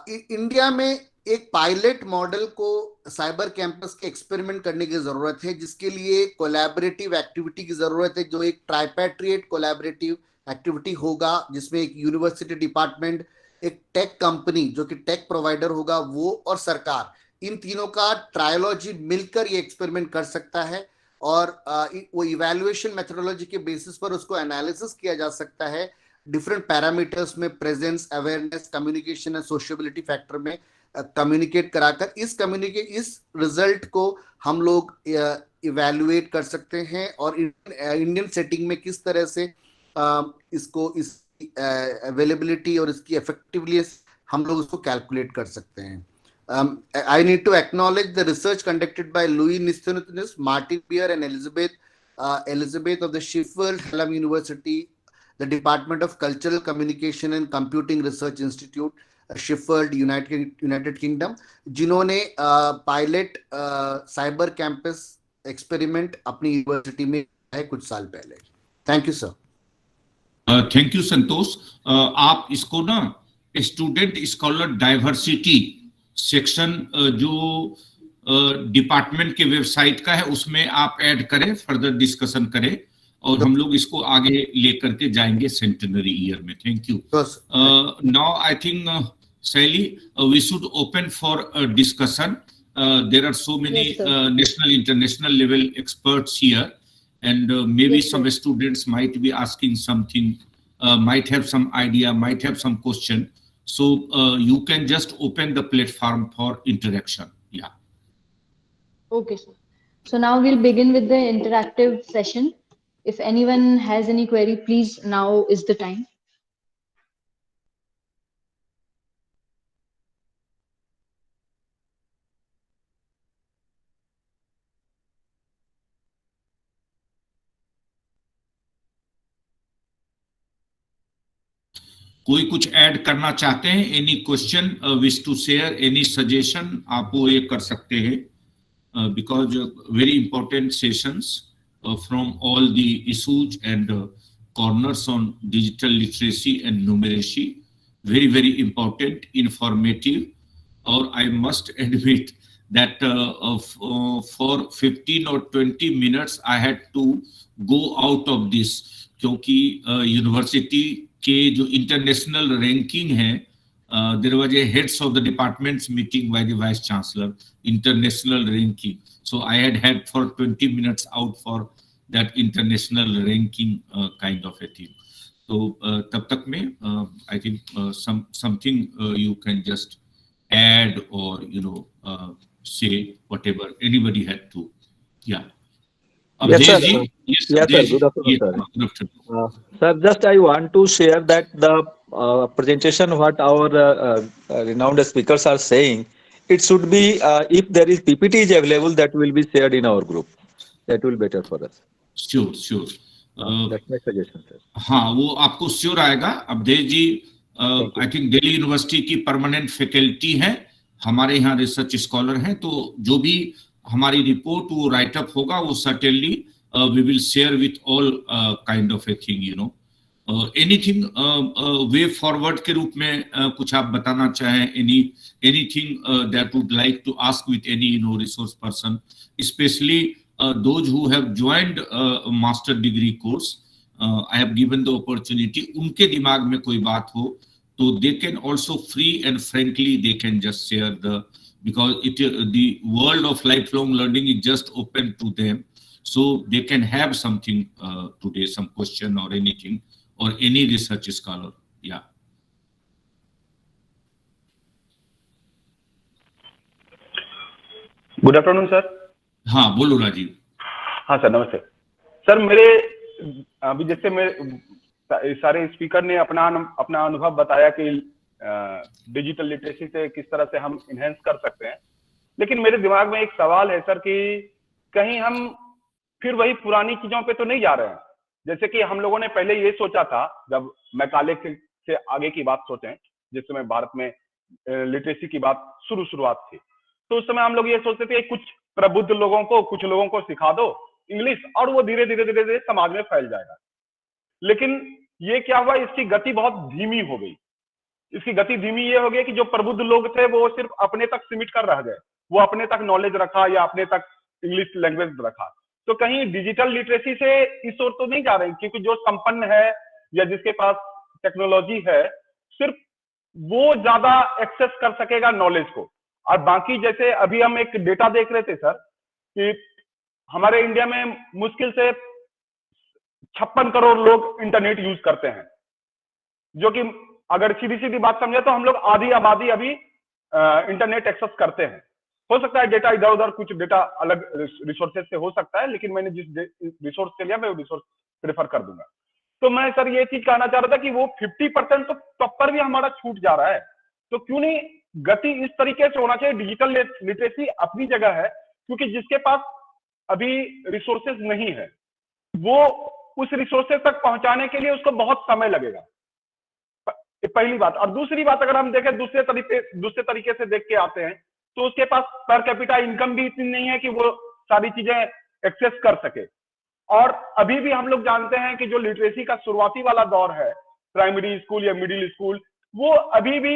India में एक pilot model को cyber campus के experiment करने की जरूरत है, जिसके लिए कोलैबोरेटिव एक्टिविटी की जरूरत है, जो एक ट्राइपैट्रिएट कोलैबोरेटिव एक्टिविटी होगा जिसमें एक यूनिवर्सिटी डिपार्टमेंट, एक टेक कंपनी जो कि टेक प्रोवाइडर होगा वो, और सरकार, इन तीनों का ट्रायोलॉजी मिलकर ये एक्सपेरिमेंट कर सकता है और वो इवैल्यूएशन मेथोडोलॉजी के बेसिस पर उसको एनालिसिस किया जा सकता है डिफरेंट पैरामीटर्स में, presence, awareness, communication and sociability factor में कम्युनिकेट कराकर इस रिजल्ट को हम लोग इवैल्यूएट कर सकते हैं और इंडियन सेटिंग में किस तरह से इसको इस अवेलेबिलिटी और इसकी इफेक्टिवनेस हम लोग उसको कैलकुलेट कर सकते हैं। I need to acknowledge the research conducted by Louis Nisthenius, Martin Beer and Elizabeth of the Sheffield Hallam University, the Department of Cultural Communication and Computing Research Institute, Sheffield, United Kingdom, जिन्होंने pilot cyber campus experiment अपनी university में है कुछ साल पहले। Thank you sir. Thank you Santosh. आप इसको ना स्टूडेंट स्कॉलर डाइवर्सिटी सेक्शन जो डिपार्टमेंट के वेबसाइट का है उसमें आप ऐड करें, फर्दर डिस्कशन करें और हम लोग इसको आगे लेकर के जाएंगे सेंटेनरी ईयर में। Thank you. Now I think Shaili we should open for discussion. There are so many national international level experts here and maybe some students might be asking something, might have some idea, might have some question. So you can just open the platform for interaction. Yeah. Okay, sir. So now we'll begin with the interactive session. If anyone has any query, please, now is the time. कोई कुछ add करना चाहते हैं? Any question, wish to share, any suggestion, आप वो ये कर सकते हैं because very important sessions from all the issues and corners on digital literacy and numeracy, very important, informative, or I must admit that for 15 or 20 minutes I had to go out of this क्योंकि university के जो international ranking है, there was a heads of the departments meeting by the vice chancellor, international ranking, so I had for 20 minutes out for that international ranking kind of a thing. तो तब तक में I think something you can just add or say whatever anybody had to. Yeah. Yes, sir. Abdesh ji, yes, Yes, sir. Abdesh, Good afternoon, yes, sir. good afternoon. Sir, just I want to share that the presentation what our renowned speakers are saying, it should be if there is PPT is available, that will be shared in our group. That will be better for us. Sure. That's my suggestion, sir. हाँ, वो आपको sure आएगा। अवधेश जी I think Delhi university की permanent faculty है, हमारे यहाँ research scholar हैं, तो जो भी हमारी रिपोर्ट वो राइटअप होगा वो certainly we will share with all kind of a thing anything way forward के रूप में कुछ आप बताना चाहें, anything that would like to ask with any resource person, specially those who have joined master degree course, I have given the opportunity, उनके दिमाग में कोई बात हो तो they can also free and frankly they can just share because the world of lifelong learning is just open to them, so they can have something today, some question or anything, or any research scholar. Yeah. Good afternoon sir. हाँ बोलो राजीव। हाँ sir, नमस्ते sir. मेरे अभी जैसे मेरे सारे speaker ने अपना अनुभव बताया कि डिजिटल लिटरेसी से किस तरह से हम इनहेंस कर सकते हैं, लेकिन मेरे दिमाग में एक सवाल है सर कि कहीं हम फिर वही पुरानी चीजों पे तो नहीं जा रहे हैं। जैसे कि हम लोगों ने पहले ये सोचा था, जब मैकाले से आगे की बात सोचें, जिस समय भारत में लिटरेसी की बात शुरुआत थी, तो उस समय हम लोग ये सोचते थे कुछ प्रबुद्ध लोगों को, कुछ लोगों को सिखा दो इंग्लिश और वो धीरे धीरे समाज में फैल जाएगा। लेकिन ये क्या हुआ, इसकी गति बहुत धीमी हो गई। इसकी गति धीमी ये हो गई कि जो प्रबुद्ध लोग थे वो सिर्फ अपने तक सीमित कर रह गए, वो अपने तक नॉलेज रखा या अपने तक इंग्लिश लैंग्वेज रखा। तो कहीं डिजिटल लिटरेसी से इस ओर तो नहीं जा रहे, क्योंकि जो संपन्न है या जिसके पास टेक्नोलॉजी है, सिर्फ वो ज्यादा एक्सेस कर सकेगा नॉलेज को। और बाकी जैसे अभी हम एक डेटा देख रहे थे सर कि हमारे इंडिया में मुश्किल से 56 करोड़ लोग इंटरनेट यूज करते हैं, जो कि अगर सीधी बात समझे तो हम लोग आधी आबादी अभी इंटरनेट एक्सेस करते हैं। हो सकता है डेटा इधर उधर कुछ डेटा अलग रिसोर्सेज से हो सकता है, लेकिन मैंने जिस रिसोर्स से लिया मैं वो रिसोर्स प्रेफर कर दूंगा। तो मैं सर ये चीज कहना चाह रहा था कि वो 50% तो टॉप पर भी हमारा छूट जा रहा है, तो क्यों नहीं गति इस तरीके से होना चाहिए। डिजिटल लिटरेसी अपनी जगह है, क्योंकि जिसके पास अभी रिसोर्सेज नहीं है वो उस रिसोर्सेज तक पहुंचाने के लिए उसको बहुत समय लगेगा, पहली बात। और दूसरी बात, अगर हम देखें दूसरे तरीके से देख के आते हैं, तो उसके पास पर कैपिटा इनकम भी इतनी नहीं है कि वो सारी चीजें एक्सेस कर सके। और अभी भी हम लोग जानते हैं कि जो लिटरेसी का शुरुआती वाला दौर है, प्राइमरी स्कूल या मिडिल स्कूल, वो अभी भी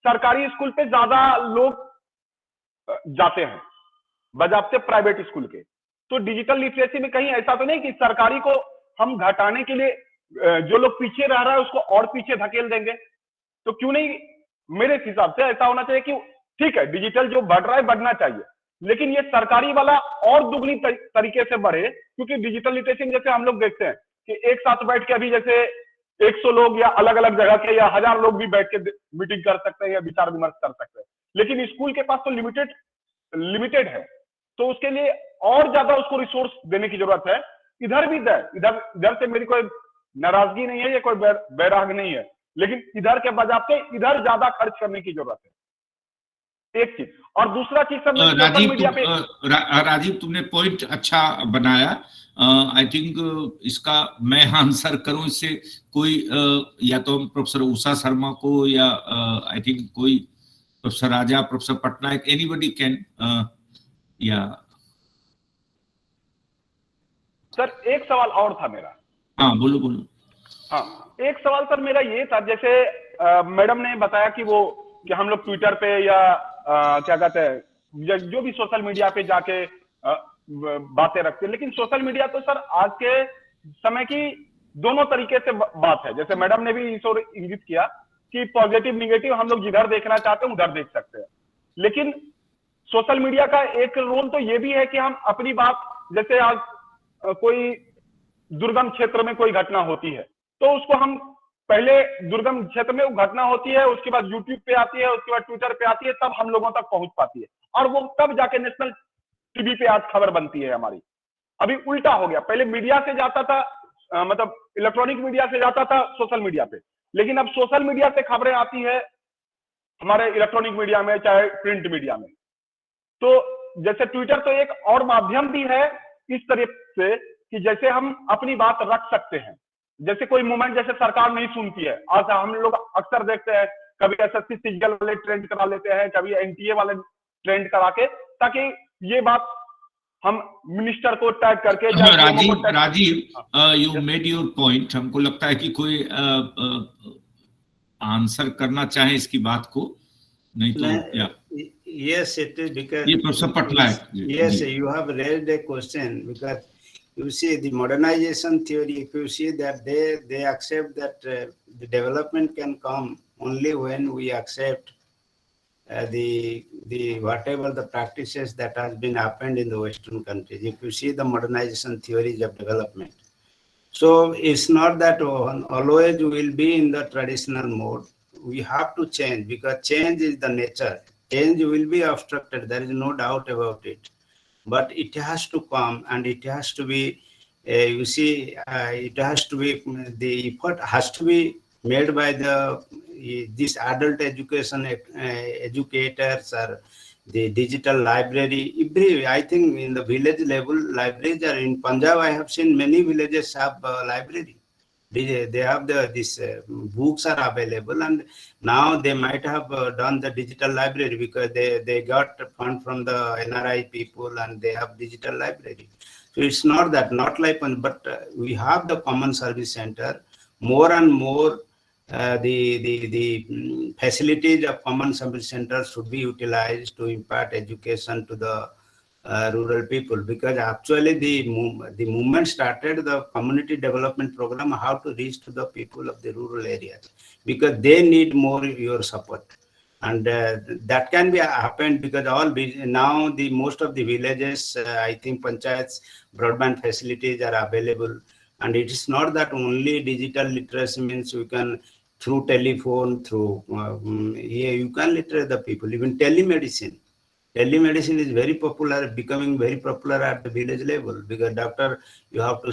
सरकारी स्कूल पे ज्यादा लोग जाते हैं बजाबते प्राइवेट स्कूल के। तो डिजिटल लिटरेसी में कहीं ऐसा तो नहीं कि सरकारी को हम घटाने के लिए जो लोग पीछे रह रहा है उसको और पीछे धकेल देंगे। तो क्यों नहीं, मेरे हिसाब से ऐसा होना चाहिए कि ठीक है डिजिटल जो बढ़ रहा है बढ़ना चाहिए, लेकिन ये सरकारी वाला और दुगनी तरीके से बढ़े। क्योंकि डिजिटल लिटरेसी में जैसे हम लोग देखते हैं कि एक साथ बैठ के अभी जैसे 100 लोग या अलग अलग जगह के या 1000 लोग भी बैठ के मीटिंग कर सकते हैं या विचार विमर्श कर सकते हैं, लेकिन स्कूल के पास तो लिमिटेड है। तो उसके लिए और ज्यादा उसको रिसोर्स देने की जरूरत है। इधर भी इधर से मेरी कोई नाराजगी नहीं है या कोई बैराग नहीं है, लेकिन इधर के बजाते इधर ज्यादा खर्च करने की जरूरत है, एक चीज। और दूसरा चीज सब राजीव तुमने पॉइंट अच्छा बनाया। आई थिंक इसका मैं आंसर करूं, इससे कोई या तो प्रोफेसर उषा शर्मा को या आई थिंक कोई professor Raja, professor Patnaik, anybody can या सर एक सवाल और था मेरा। हाँ बोलो। हाँ, एक सवाल सर मेरा ये था, जैसे मैडम ने बताया कि हम लोग ट्विटर पे या क्या कहते हैं जो भी सोशल मीडिया पे जाके बातें रखते हैं, लेकिन सोशल मीडिया तो सर आज के समय की दोनों तरीके से बात है। जैसे मैडम ने भी इस ओर इंगित किया कि पॉजिटिव निगेटिव हम लोग जिधर देखना चाहते हैं उधर देख सकते हैं, लेकिन सोशल मीडिया का एक रोल तो ये भी है कि हम अपनी बात, जैसे आज कोई दुर्गम क्षेत्र में कोई घटना होती है तो उसको हम पहले दुर्गम क्षेत्र में वो घटना होती है, उसके बाद यूट्यूब पे आती है, उसके बाद ट्विटर पे आती है, तब हम लोगों तक पहुंच पाती है, और वो तब जाके नेशनल टीवी पे आज खबर बनती है हमारी। अभी उल्टा हो गया, पहले मीडिया से जाता था, मतलब इलेक्ट्रॉनिक मीडिया से जाता था सोशल मीडिया पे, लेकिन अब सोशल मीडिया से खबरें आती है हमारे इलेक्ट्रॉनिक मीडिया में, चाहे प्रिंट मीडिया में। तो जैसे ट्विटर तो एक और माध्यम भी है इस तरह से कि जैसे हम अपनी बात रख सकते हैं, जैसे कोई मूवमेंट जैसे सरकार नहीं सुनती है, आज हम लोग अक्सर देखते हैं, कभी एसएससी सीजीएल वाले ट्रेंड करा लेते हैं, कभी एनटीए वाले ट्रेंड करा के, ताकि ये बात हम मिनिस्टर को टैग करके Rajiv, you made your point. हमको लगता है कि कोई आंसर करना चाहे इसकी बात को, नहीं तो yes, it is because ये professor Patnaik, yes, you have raised a question because you see the modernization theory, if you see that they accept that the development can come only when we accept the whatever the practices that has been happened in the Western countries. If you see the modernization theories of development, so it's not that always we will be in the traditional mode. We have to change, because change is the nature. Change will be obstructed, there is no doubt about it, but it has to come, and it has to be you see it has to be, the effort has to be made by this adult education educators, or the digital library. I think in the village level libraries are in Punjab. I have seen many villages have library. They have these books are available, and now they might have done the digital library because they got fund from the NRI people, and they have digital library. So it's not that, not like, but we have the common service center. More and more the facilities of common service centers should be utilized to impart education to the rural people, because actually the movement started the community development program, how to reach to the people of the rural areas, because they need more your support. And that can be happened because now the most of the villages, I think panchayats broadband facilities are available. And it is not that only digital literacy means you can through telephone, through you can literate the people. Even telemedicine is very popular, becoming very popular at the village level, because doctor, you have to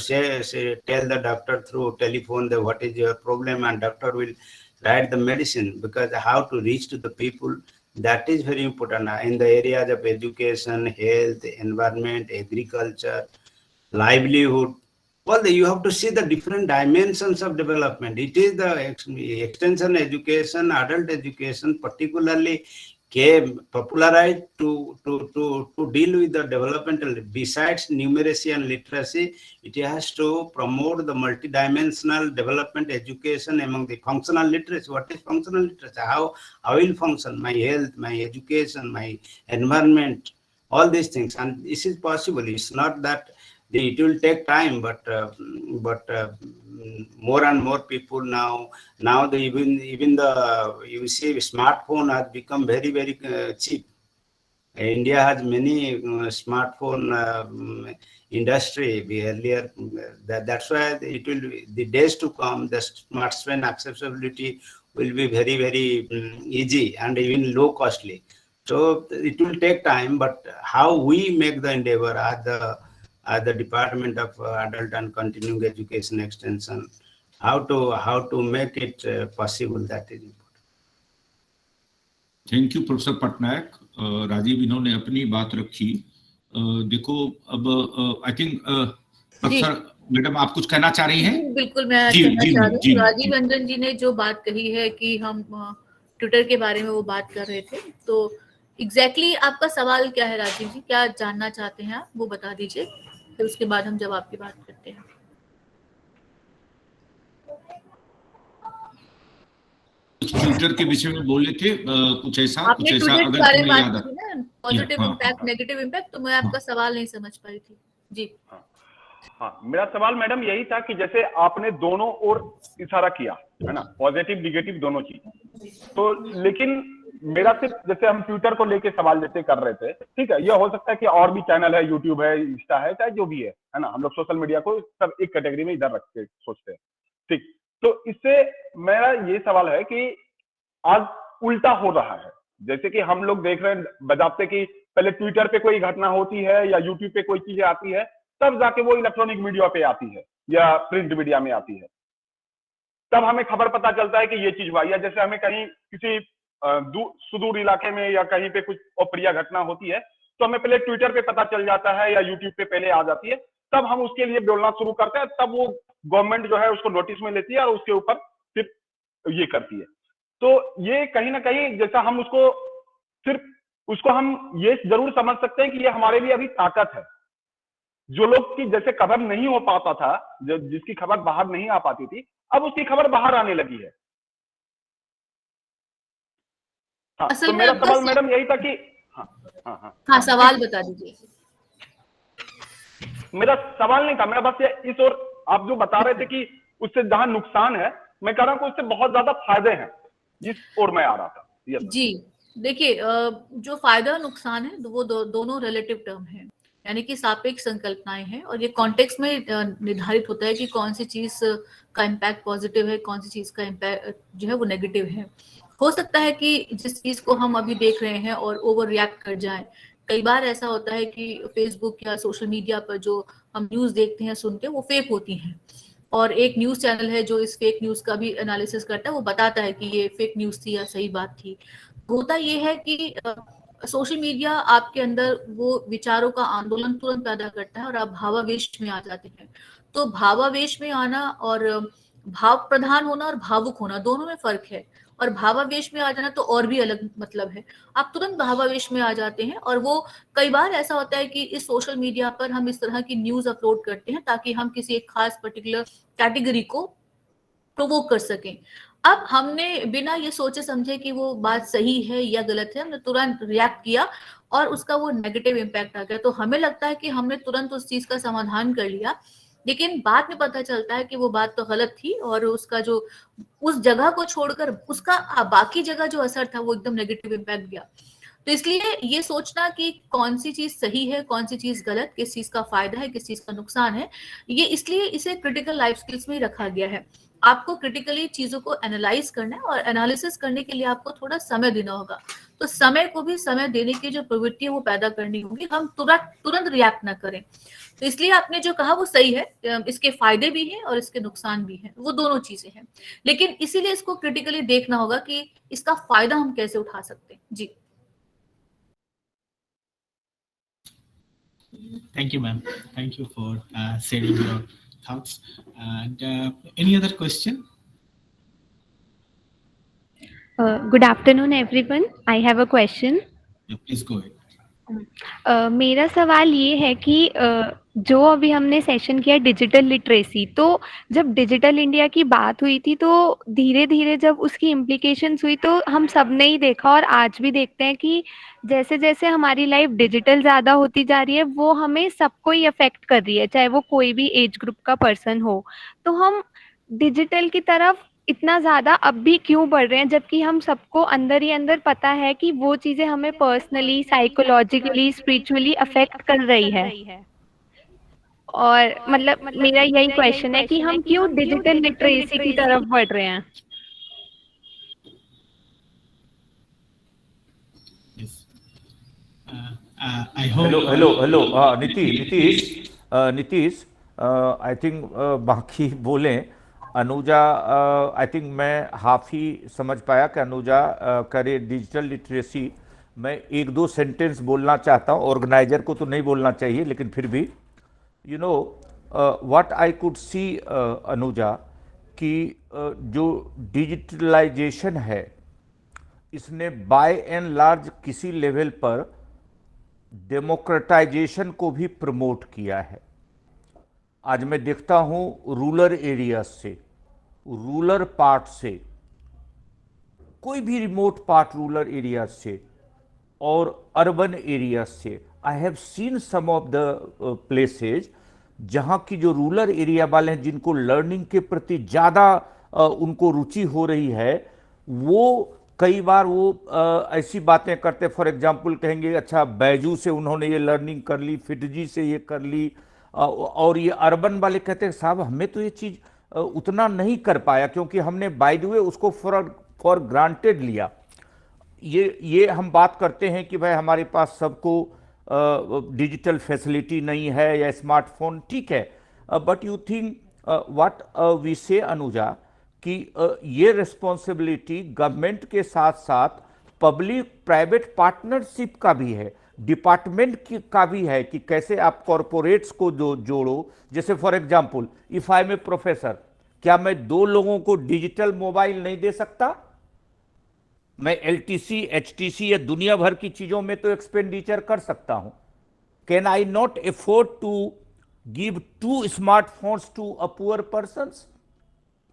tell the doctor through telephone that what is your problem, and doctor will write the medicine, because how to reach to the people, that is very important in the areas of education, health, environment, agriculture, livelihood. Well, you have to see the different dimensions of development. It is the extension education, adult education particularly came popularized to deal with the developmental. Besides numeracy and literacy, it has to promote the multidimensional development education among the functional literacy. What is functional literacy? How I will function, my health, my education, my environment, all these things. And this is possible. It's not that it will take time, but more and more people now even the, you see, smartphone has become very, very cheap. India has many smartphone industry. Earlier, that's why it will the days to come, the smartphone accessibility will be very, very easy and even low costly. So it will take time, but how we make the endeavor at the Department of Adult and Continuing Education Extension, how to make it possible, that is important. Thank you professor Patnaik. Rajiv, इन्होंने अपनी बात रखी। देखो अब I think professor madam आप कुछ कहना चाह रही हैं? बिल्कुल, मैं कहना चाह रही हूँ। राजीव रंजन जी ने जो बात कही है कि हम ट्विटर के बारे में वो बात कर रहे थे, तो एग्जैक्टली आपका सवाल क्या है राजीव जी, क्या जानना चाहते हैं आप, वो बता दीजिए, फिर उसके बाद हम जवाब की बात करते हैं। ट्विटर के विषय में बोले थे कुछ ऐसा आपने ट्विटर के बारे में बात की ना, पॉजिटिव हाँ, इम्पैक्ट, नेगेटिव इम्पैक्ट, तो मैं आपका सवाल नहीं समझ पाई थी जी। हाँ, मेरा सवाल मैडम यही था कि जैसे आपने दोनों ओर इशारा किया है ना, पॉजिटिव निगेटिव दोनों चीज, तो लेकिन मेरा सिर्फ जैसे हम ट्विटर को लेके सवाल जैसे कर रहे थे, ठीक है, यह हो सकता है कि और भी चैनल है, यूट्यूब है, इंस्टा है, चाहे जो भी है ना, हम लोग सोशल मीडिया को सब एक कैटेगरी में इधर रख के सोचते हैं, ठीक। तो इससे मेरा ये सवाल है कि आज उल्टा हो रहा है, जैसे कि हम लोग देख रहे हैं बजाते कि पहले ट्विटर पे कोई घटना होती है या यूट्यूब पे कोई चीजें आती है, तब जाके वो इलेक्ट्रॉनिक मीडिया पे आती है या प्रिंट मीडिया में आती है, तब हमें खबर पता चलता है कि ये चीज हुआ। या जैसे हमें कहीं किसी सुदूर इलाके में या कहीं पे कुछ अप्रिय घटना होती है, तो हमें पहले ट्विटर पे पता चल जाता है या यूट्यूब पे पहले आ जाती है, तब हम उसके लिए बोलना शुरू करते हैं, तब वो गवर्नमेंट जो है उसको नोटिस में लेती है और उसके ऊपर फिर ये करती है। तो ये कहीं ना कहीं जैसा हम उसको सिर्फ उसको हम ये जरूर समझ सकते हैं कि ये हमारे लिए अभी ताकत है। जो लोग की जैसे खबर नहीं हो पाता था, जिसकी खबर बाहर नहीं आ पाती थी, अब उसकी खबर बाहर आने लगी है। हाँ, असल तो में मेरा बस सवाल मैडम यही था कि हाँ, सवाल बता दीजिए। मेरा सवाल नहीं था, मेरा बस ये इस और आप जो बता रहे थे कि उससे जहां नुकसान है, मैं कह रहा हूं कि उससे बहुत ज्यादा फायदे हैं, इस ओर मैं आ रहा था। Yes, sir. जी, देखिए जो फायदा और नुकसान है वो दोनों रिलेटिव टर्म है, यानी कि सापेक्ष संकल्पनाएं हैं, और ये कॉन्टेक्स्ट में निर्धारित होता है कि कौन सी चीज का इम्पैक्ट पॉजिटिव है, कौन सी चीज का इम्पैक्ट जो है वो नेगेटिव है। हो सकता है कि जिस चीज को हम अभी देख रहे हैं और ओवर रिएक्ट कर जाएं। कई बार ऐसा होता है कि फेसबुक या सोशल मीडिया पर जो हम न्यूज देखते हैं, सुनते हैं, वो फेक होती हैं, और एक न्यूज चैनल है जो इस फेक न्यूज का भी एनालिसिस करता है, वो बताता है कि ये फेक न्यूज थी या सही बात थी। होता ये है कि सोशल मीडिया आपके अंदर वो विचारों का आंदोलन तुरंत पैदा करता है और आप भावावेश में आ जाते हैं। तो भावावेश में आना और भाव प्रधान होना और भावुक होना, दोनों में फर्क है। और भावावेश में आ जाना तो और भी अलग मतलब है। आप तुरंत भावावेश में आ जाते हैं, और वो कई बार ऐसा होता है कि इस सोशल मीडिया पर हम इस तरह की न्यूज अपलोड करते हैं ताकि हम किसी एक खास पर्टिकुलर कैटेगरी को प्रोवोक कर सकें। अब हमने बिना ये सोचे समझे कि वो बात सही है या गलत है, हमने तुरंत रिएक्ट किया और उसका वो नेगेटिव इम्पैक्ट आ गया। तो हमें लगता है कि हमने तुरंत उस चीज का समाधान कर लिया, लेकिन बाद में पता चलता है कि वो बात तो गलत थी, और उसका जो उस जगह को छोड़कर उसका बाकी जगह जो असर था वो एकदम नेगेटिव इम्पैक्ट गया। तो इसलिए ये सोचना कि कौन सी चीज सही है, कौन सी चीज गलत, किस चीज का फायदा है, किस चीज का नुकसान है, ये इसलिए इसे क्रिटिकल लाइफ स्किल्स में रखा गया है। आपको क्रिटिकली चीजों को एनालाइज करना है, और एनालिसिस करने के लिए आपको थोड़ा समय देना होगा। तो समय को भी समय देने की जो प्रवृत्ति है वो पैदा करनी होगी, हम तुरंत रिएक्ट ना करें। तो इसलिए आपने जो कहा वो सही है, इसके फायदे भी हैं और इसके नुकसान भी हैं, वो दोनों चीजें हैं। लेकिन इसीलिए इसको क्रिटिकली देखना होगा कि इसका फायदा हम कैसे उठा सकते हैं। जी, Thank you, ma'am. Thank you for sharing your thoughts. And any other question? Good afternoon, everyone. I have a question. Yeah, please go ahead. मेरा सवाल ये है कि जो अभी हमने सेशन किया डिजिटल लिटरेसी, तो जब डिजिटल इंडिया की बात हुई थी तो धीरे धीरे जब उसकी इम्प्लीकेशंस हुई तो हम सब ने ही देखा, और आज भी देखते हैं कि जैसे जैसे हमारी लाइफ डिजिटल ज़्यादा होती जा रही है वो हमें सबको ही अफेक्ट कर रही है, चाहे वो कोई भी एज ग्रुप का पर्सन हो। तो हम डिजिटल की तरफ इतना ज़्यादा अब भी क्यों बढ़ रहे हैं, जबकि हम सबको अंदर ही अंदर पता है कि वो चीज़ें हमें पर्सनली, साइकोलॉजिकली, स्पिरिचुअली अफेक्ट कर रही है। और मतलब मेरा यही क्वेश्चन है कि हम क्यों डिजिटल लिटरेसी की तरफ बढ़ रहे हैं। Yes. I hope. Hello Nitish, I think बाकी बोलें। अनुजा, आई थिंक मैं हाफ ही समझ पाया कि अनुजा करे डिजिटल लिटरेसी। मैं एक दो सेंटेंस बोलना चाहता हूँ, ऑर्गेनाइजर को तो नहीं बोलना चाहिए, लेकिन फिर भी you know what I could see Anuja कि जो डिजिटलाइजेशन है इसने बाय एंड लार्ज किसी लेवल पर डेमोक्रेटाइजेशन को भी प्रमोट किया है। आज मैं देखता हूँ रूरल एरिया से, रूरल पार्ट से, कोई भी रिमोट पार्ट रूरल एरिया से और अर्बन एरिया से, I have seen some of the places जहाँ की जो रूरल एरिया वाले हैं जिनको लर्निंग के प्रति ज़्यादा उनको रुचि हो रही है, वो कई बार वो ऐसी बातें करते, फॉर एग्जांपल कहेंगे अच्छा बैजू से उन्होंने ये लर्निंग कर ली, फिटजी से ये कर ली, और ये अर्बन वाले कहते हैं साहब हमें तो ये चीज़ उतना नहीं कर पाया, क्योंकि हमने बाय द वे उसको फॉर ग्रांटेड लिया। ये हम बात करते हैं कि भाई हमारे पास सबको डिजिटल फैसिलिटी नहीं है या स्मार्टफोन, ठीक है, but you think what we say Anuja कि ये रिस्पॉन्सिबिलिटी गवर्नमेंट के साथ साथ पब्लिक प्राइवेट पार्टनरशिप का भी है, डिपार्टमेंट का भी है कि कैसे आप कॉरपोरेट्स को जोड़ो। जैसे for example if I am a professor, क्या मैं 2 लोगों को डिजिटल मोबाइल नहीं दे सकता? मैं एलटीसी एचटीसी या दुनिया भर की चीजों में तो एक्सपेंडिचर कर सकता हूं। Can I not afford to give 2 smartphones to a poor person?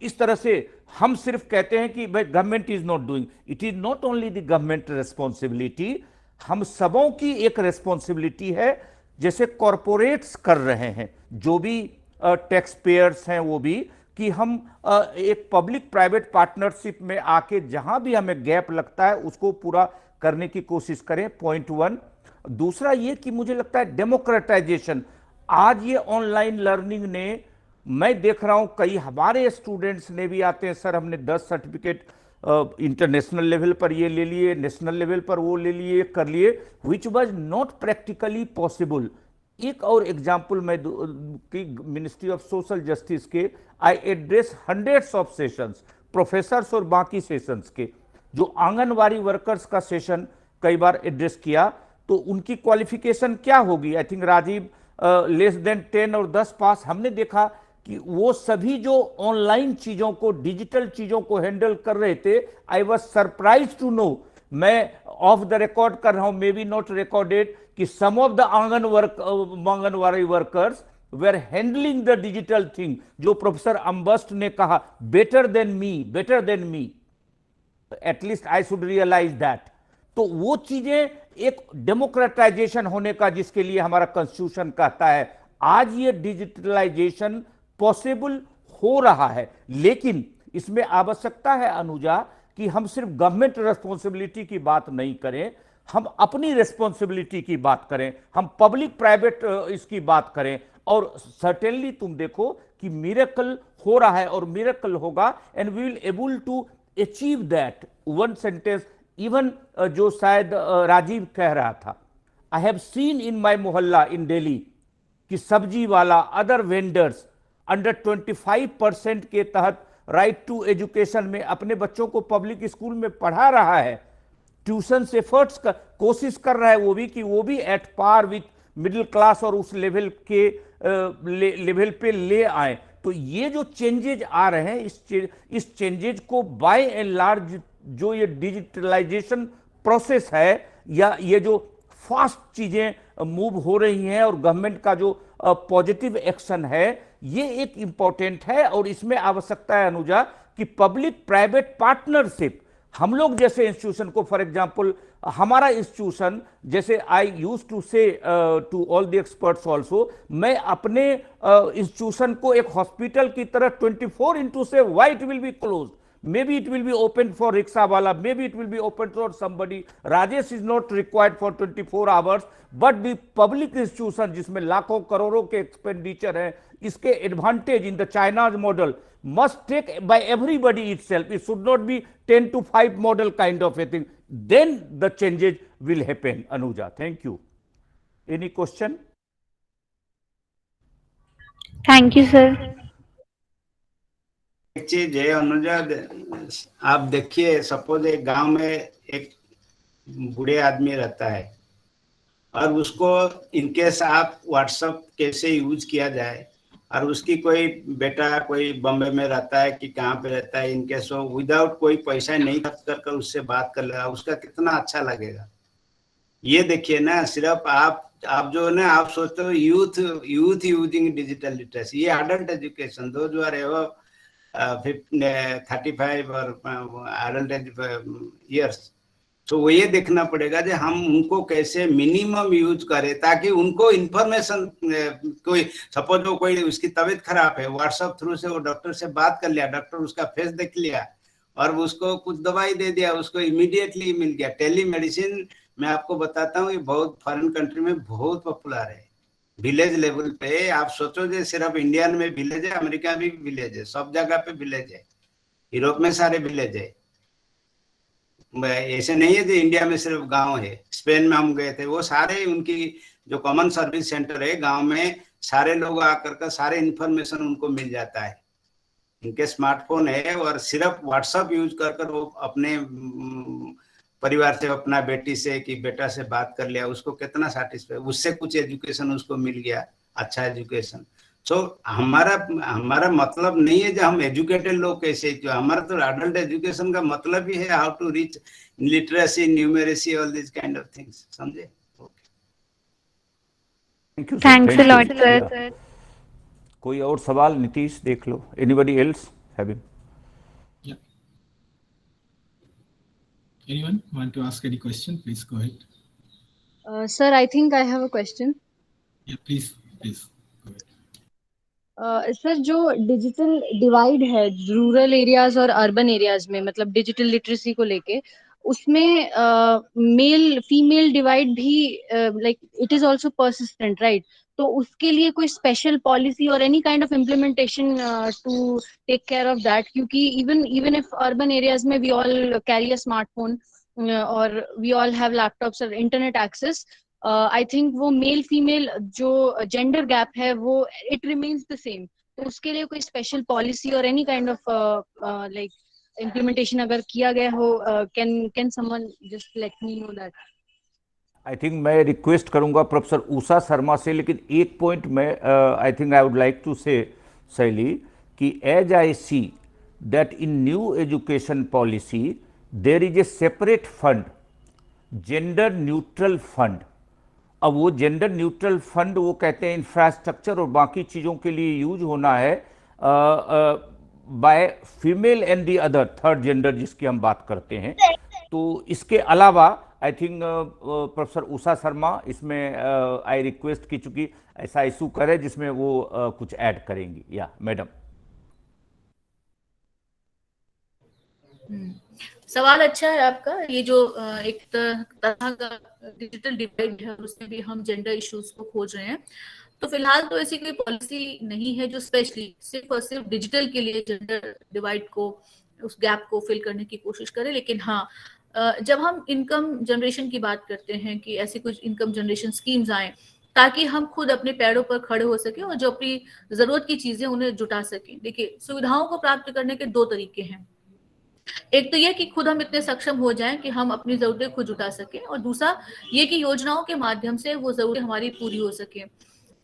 इस तरह से हम सिर्फ कहते हैं कि भाई government is not doing, it is not only the government responsibility, हम सबों की एक रिस्पॉन्सिबिलिटी है। जैसे कॉरपोरेट्स कर रहे हैं, जो भी टैक्स पेयर्स हैं वो भी, कि हम एक पब्लिक प्राइवेट पार्टनरशिप में आके जहां भी हमें गैप लगता है उसको पूरा करने की कोशिश करें, पॉइंट 1। दूसरा ये कि मुझे लगता है डेमोक्रेटाइजेशन, आज ये ऑनलाइन लर्निंग ने, मैं देख रहा हूं कई हमारे स्टूडेंट्स ने भी आते हैं, सर हमने 10 सर्टिफिकेट इंटरनेशनल लेवल पर ये ले लिए, नेशनल लेवल पर वो ले लिए, कर लिए, which was not practically possible. एक और एग्जाम्पल मैं कि मिनिस्ट्री ऑफ सोशल जस्टिस के I address hundreds of sessions, professors और बाकी सेशंस के, जो आंगनवाड़ी वर्कर्स का सेशन कई बार एड्रेस किया, तो उनकी क्वालिफिकेशन क्या होगी? I think Rajiv less than 10 और 10 पास। हमने देखा कि वो सभी जो ऑनलाइन चीजों को, डिजिटल चीजों को हैंडल कर रहे थे, I was surprise to know, मैं ऑफ द रिकॉर्ड कर रहा हूं, मे बी नॉट रिकॉर्डेड, कि some of the anganwadi workers were handling the digital thing, जो प्रोफेसर अम्बस्ट ने कहा better than me, at least I should realise that. तो वो चीजें एक डेमोक्रेटाइजेशन होने का, जिसके लिए हमारा कॉन्स्टिट्यूशन कहता है आज ये डिजिटलाइजेशन पॉसिबल हो रहा है। लेकिन इसमें आवश्यकता है अनुजा कि हम सिर्फ गवर्नमेंट रिस्पॉन्सिबिलिटी की बात नहीं करें, हम अपनी रिस्पॉन्सिबिलिटी की बात करें, हम पब्लिक प्राइवेट इसकी बात करें। और सर्टेनली तुम देखो कि मिरेकल हो रहा है और मिरेकल होगा, and we will able to achieve that. One sentence even जो शायद राजीव कह रहा था, आई हैव सीन इन माई मोहल्ला इन दिल्ली कि सब्जी वाला, अदर वेंडर्स अंडर 25% के तहत राइट टू एजुकेशन में अपने बच्चों को पब्लिक स्कूल में पढ़ा रहा है, ट्यूशन एफर्ट्स का कोशिश कर रहा है वो भी at par with middle class और उस लेवल के लेवल पे ले आए। तो ये जो चेंजेज आ रहे हैं, इस चेंजेज को बाय एंड लार्ज जो ये डिजिटलाइजेशन प्रोसेस है, या ये जो फास्ट चीजें मूव हो रही हैं और गवर्नमेंट का जो पॉजिटिव एक्शन है, ये एक इंपॉर्टेंट है। और इसमें आवश्यकता है अनुजा कि पब्लिक प्राइवेट पार्टनरशिप, हम लोग जैसे इंस्टीट्यूशन को, फॉर एग्जांपल हमारा इंस्टीट्यूशन, जैसे I use to say to all the experts also, मैं अपने इंस्टीट्यूशन को एक हॉस्पिटल की तरह 24/7, why it will be close, maybe it will be open for rickshaw wala, maybe it will be open for somebody, Rajesh is not required for 24 hours, but the public institution जिसमें लाखों करोड़ों के expenditure है, इसके advantage in the China's model must take by everybody itself, it should not be 10 to 5 model kind of a thing, then the changes will happen. Anuja, thank you. Any question? Thank you, sir. एक चीज है अनुजा, आप देखिए, suppose एक गांव में एक बूढ़े आदमी रहता है और उसको इनकेस आप व्हाट्सएप कैसे यूज किया जाए, और उसकी कोई बेटा कोई बॉम्बे में रहता है कि कहाँ पे रहता है, इनकेस वो विदाउट कोई पैसा नहीं खर्च कर उससे बात कर लेगा, उसका कितना अच्छा लगेगा। ये देखिए ना, सिर्फ आप जो है ना, आप सोचते हो यूथ यूजिंग डिजिटल लिटरेसी, ये अडल्ट एजुकेशन, दो जो है 35 और एडल्ट ईयर्स, तो वो ये देखना पड़ेगा कि हम उनको कैसे मिनिमम यूज करें, ताकि उनको इंफॉर्मेशन, कोई सपोज वो कोई उसकी तबीयत खराब है, व्हाट्सएप थ्रू से वो डॉक्टर से बात कर लिया, डॉक्टर उसका फेस देख लिया और उसको कुछ दवाई दे दिया, उसको इमीडिएटली मिल गया। टेली मेडिसिन मैं आपको बताता हूँ, ये बहुत फॉरेन कंट्री में बहुत पॉपुलर है। विलेज लेवल पे। आप सोचो जो सिर्फ इंडियन में विलेज है, अमेरिका में भी विलेज है, सब जगह पे विलेज है, यूरोप में सारे विलेज है। ऐसे नहीं है कि इंडिया में सिर्फ गांव है। स्पेन में हम गए थे, वो सारे उनकी जो कॉमन सर्विस सेंटर है गांव में, सारे लोग आकर का सारे इंफॉर्मेशन उनको मिल जाता है। उनके स्मार्टफोन है और सिर्फ व्हाट्सएप यूज कर वो अपने परिवार से, अपना बेटी से कि बेटा से बात कर लिया, उसको कितना सेटिस्फाई, उससे कुछ एजुकेशन उसको मिल गया, अच्छा एजुकेशन। सो हमारा मतलब नहीं है जो हम एजुकेटेड लोग कैसे, जो हमारा तो अडल्ट एजुकेशन का मतलब ही है how to reach literacy, numeracy, all this kind of things, समझे? Thank you sir, Thanks a lot, sir. या कोई और सवाल? नीतीश देख लो, anybody else having? Yeah. Anyone want to ask any question? Please go ahead. Sir, I think I have a question. Yeah, please go ahead. Sir, जो digital divide है rural areas और urban areas में, मतलब digital literacy को लेके, उसमें male female divide भी like it is also persistent, right? तो उसके लिए कोई स्पेशल पॉलिसी और any kind of implementation to take care of that? क्योंकि इवन इफ अर्बन एरियाज में we all carry a smartphone और वी ऑल हैव लैपटॉप्स और इंटरनेट एक्सेस, आई थिंक वो मेल फीमेल जो जेंडर गैप है वो it remains the same. तो उसके लिए कोई स्पेशल पॉलिसी और any kind of like implementation अगर किया गया हो, can someone just let me know that? I think मैं रिक्वेस्ट करूंगा प्रोफेसर उषा शर्मा से, लेकिन एक पॉइंट में I think I would like to say Shaili कि as I see that in new education policy there is a separate fund, gender neutral fund. अब वो gender neutral fund वो कहते हैं इंफ्रास्ट्रक्चर और बाकी चीज़ों के लिए यूज होना है by female and the other third gender जिसकी हम बात करते हैं। तो इसके अलावा I think professor Usha Sharma इसमें आई रिक्वेस्ट की चूंकि ऐसा इशू करे जिसमें वो कुछ ऐड करेंगी। या मैडम? सवाल अच्छा है आपका। ये जो एक तरह का डिजिटल डिवाइड है उसमें भी हम जेंडर इश्यूज को खोज रहे हैं। तो फिलहाल तो ऐसी कोई पॉलिसी नहीं है जो स्पेशली सिर्फ और सिर्फ डिजिटल के लिए जेंडर डिवाइड को, उस गैप को फिल करने की कोशिश करे। लेकिन हाँ, जब हम इनकम जनरेशन की बात करते हैं कि ऐसी कुछ इनकम जनरेशन स्कीम्स आए ताकि हम खुद अपने पैरों पर खड़े हो सके और जो अपनी जरूरत की चीजें उन्हें जुटा सकें। देखिए, सुविधाओं को प्राप्त करने के दो तरीके हैं। एक तो यह कि खुद हम इतने सक्षम हो जाएं कि हम अपनी जरूरतें खुद जुटा सकें, और दूसरा ये कि योजनाओं के माध्यम से वो जरूरतें हमारी पूरी हो सके।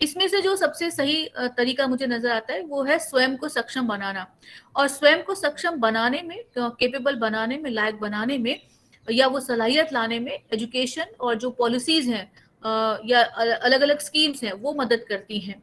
इसमें से जो सबसे सही तरीका मुझे नजर आता है वो है स्वयं को सक्षम बनाना। और स्वयं को सक्षम बनाने में, केपेबल बनाने में, लायक बनाने में, या वो सलाहियत लाने में एजुकेशन और जो पॉलिसीज हैं या अलग अलग स्कीम्स हैं वो मदद करती हैं।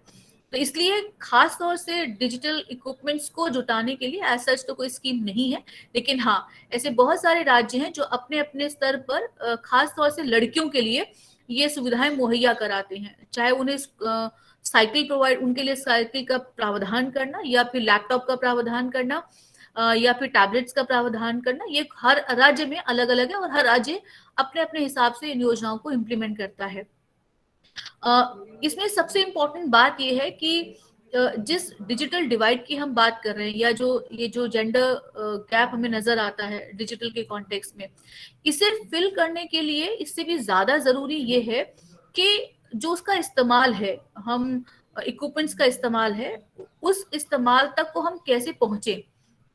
तो इसलिए खास तौर से डिजिटल इक्विपमेंट्स को जुटाने के लिए एज सच तो कोई स्कीम नहीं है। लेकिन हाँ, ऐसे बहुत सारे राज्य हैं जो अपने अपने स्तर पर खास तौर से लड़कियों के लिए ये सुविधाएं मुहैया कराते हैं। चाहे उन्हें साइकिल प्रोवाइड, उनके लिए साइकिल का प्रावधान करना, या फिर लैपटॉप का प्रावधान करना, या फिर टैबलेट्स का प्रावधान करना, ये हर राज्य में अलग अलग है और हर राज्य अपने अपने हिसाब से इन योजनाओं को इम्प्लीमेंट करता है। इसमें सबसे इम्पोर्टेंट बात यह है कि जिस डिजिटल डिवाइड की हम बात कर रहे हैं, या ये जो जेंडर गैप हमें नजर आता है डिजिटल के कॉन्टेक्स्ट में, इसे फिल करने के लिए इससे भी ज्यादा जरूरी ये है कि जो उसका इस्तेमाल है, हम इक्विपमेंट्स का इस्तेमाल है, उस इस्तेमाल तक को हम कैसे पहुंचे।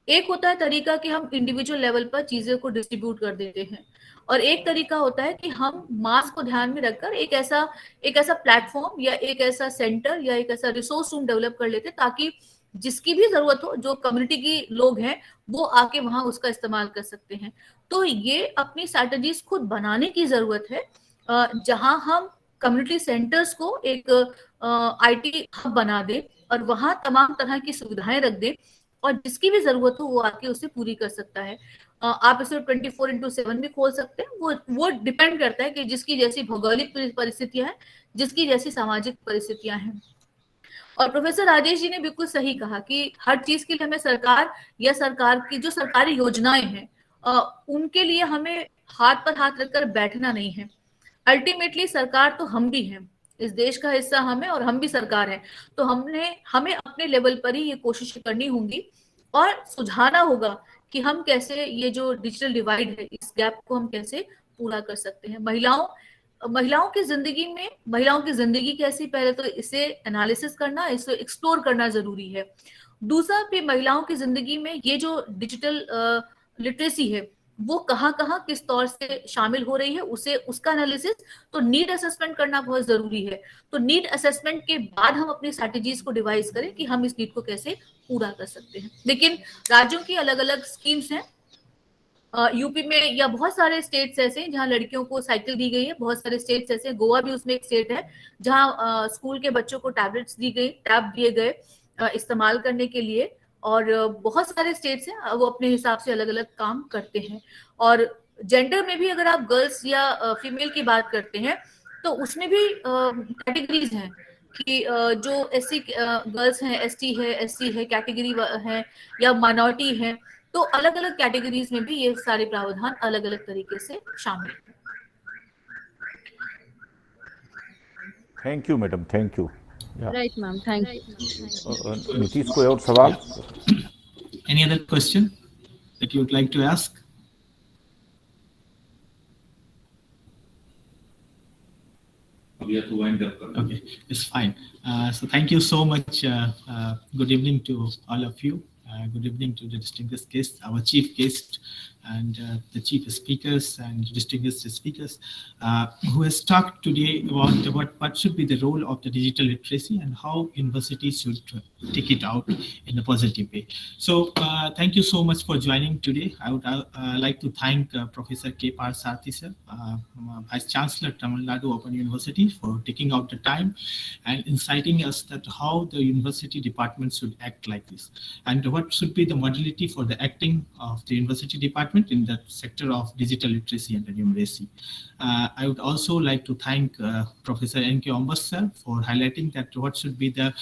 एक होता है तरीका कि हम इंडिविजुअल लेवल पर चीजें को डिस्ट्रीब्यूट कर देते हैं, और एक तरीका होता है कि हम मास को ध्यान में रखकर एक ऐसा प्लेटफॉर्म या एक ऐसा सेंटर या एक ऐसा रिसोर्स रूम डेवलप कर लेते ताकि जिसकी भी जरूरत हो, जो कम्युनिटी के लोग हैं, वो आके वहां उसका इस्तेमाल कर सकते हैं। तो ये अपनी स्ट्रेटजीज खुद बनाने की जरूरत है, जहां हम कम्युनिटी सेंटर्स को एक IT हब बना दे और वहां तमाम तरह की सुविधाएं रख दे, और जिसकी भी जरूरत हो वो आके उसे पूरी कर सकता है। आप इसे 24/7 भी खोल सकते हैं। वो डिपेंड करता है कि जिसकी जैसी भौगोलिक परिस्थितियां हैं, जिसकी जैसी सामाजिक परिस्थितियां हैं। और प्रोफेसर राजेश जी ने बिल्कुल सही कहा कि हर चीज के लिए हमें सरकार या सरकार की जो सरकारी योजनाएं हैं उनके लिए हमें हाथ पर हाथ रखकर बैठना नहीं है। अल्टीमेटली सरकार तो हम भी हैं, इस देश का हिस्सा हम है और हम भी सरकार है, तो हमें अपने लेवल पर ही ये कोशिश करनी होगी और सुझाना होगा कि हम कैसे ये जो डिजिटल डिवाइड है, इस गैप को हम कैसे पूरा कर सकते हैं। महिलाओं की जिंदगी कैसी, पहले तो इसे एनालिसिस करना, इसे एक्सप्लोर करना जरूरी है। दूसरा भी महिलाओं की जिंदगी में ये जो डिजिटल लिटरेसी है वो कहाँ कहाँ किस तौर से शामिल हो रही है, उसका एनालिसिस, तो नीड असेसमेंट करना बहुत जरूरी है। तो नीड असेसमेंट के बाद हम अपनी स्ट्रैटेजीज को डिवाइस करें कि हम इस नीड को कैसे पूरा कर सकते हैं। लेकिन राज्यों की अलग अलग स्कीम्स हैं। यूपी में या बहुत सारे स्टेट्स ऐसे हैं जहाँ लड़कियों को साइकिल दी गई है, बहुत सारे स्टेट्स ऐसे, गोवा भी उसमें एक स्टेट है जहाँ स्कूल के बच्चों को टैब दिए गए इस्तेमाल करने के लिए, और बहुत सारे स्टेट्स हैं वो अपने हिसाब से अलग अलग काम करते हैं। और जेंडर में भी अगर आप गर्ल्स या फीमेल की बात करते हैं तो उसमें भी कैटेगरीज हैं कि जो एससी गर्ल्स हैं, एसटी है, एससी है, कैटेगरी है या माइनॉरिटी है, तो अलग अलग कैटेगरीज में भी ये सारे प्रावधान अलग अलग तरीके से शामिल हैं। Thank you madam, thank you. Right, ma'am. Thank you. Nitish, कोई और सवाल? Any other question that you would like to ask? We have to wind up. Okay, it's fine. So thank you so much. Good evening to all of you. Good evening to the distinguished guests, our chief guest, and the chief speakers and distinguished speakers who has talked today about what should be the role of the digital literacy and how universities should take it out in a positive way. So thank you so much for joining today. I would like to thank Professor K. Parsarthi sir, Vice Chancellor Tamil Nadu Open University, for taking out the time and inciting us that how the university department should act like this, and what should be the modality for the acting of the university department in the sector of digital literacy and numeracy. I would also like to thank Professor N.K. Ombas sir for highlighting that what should be the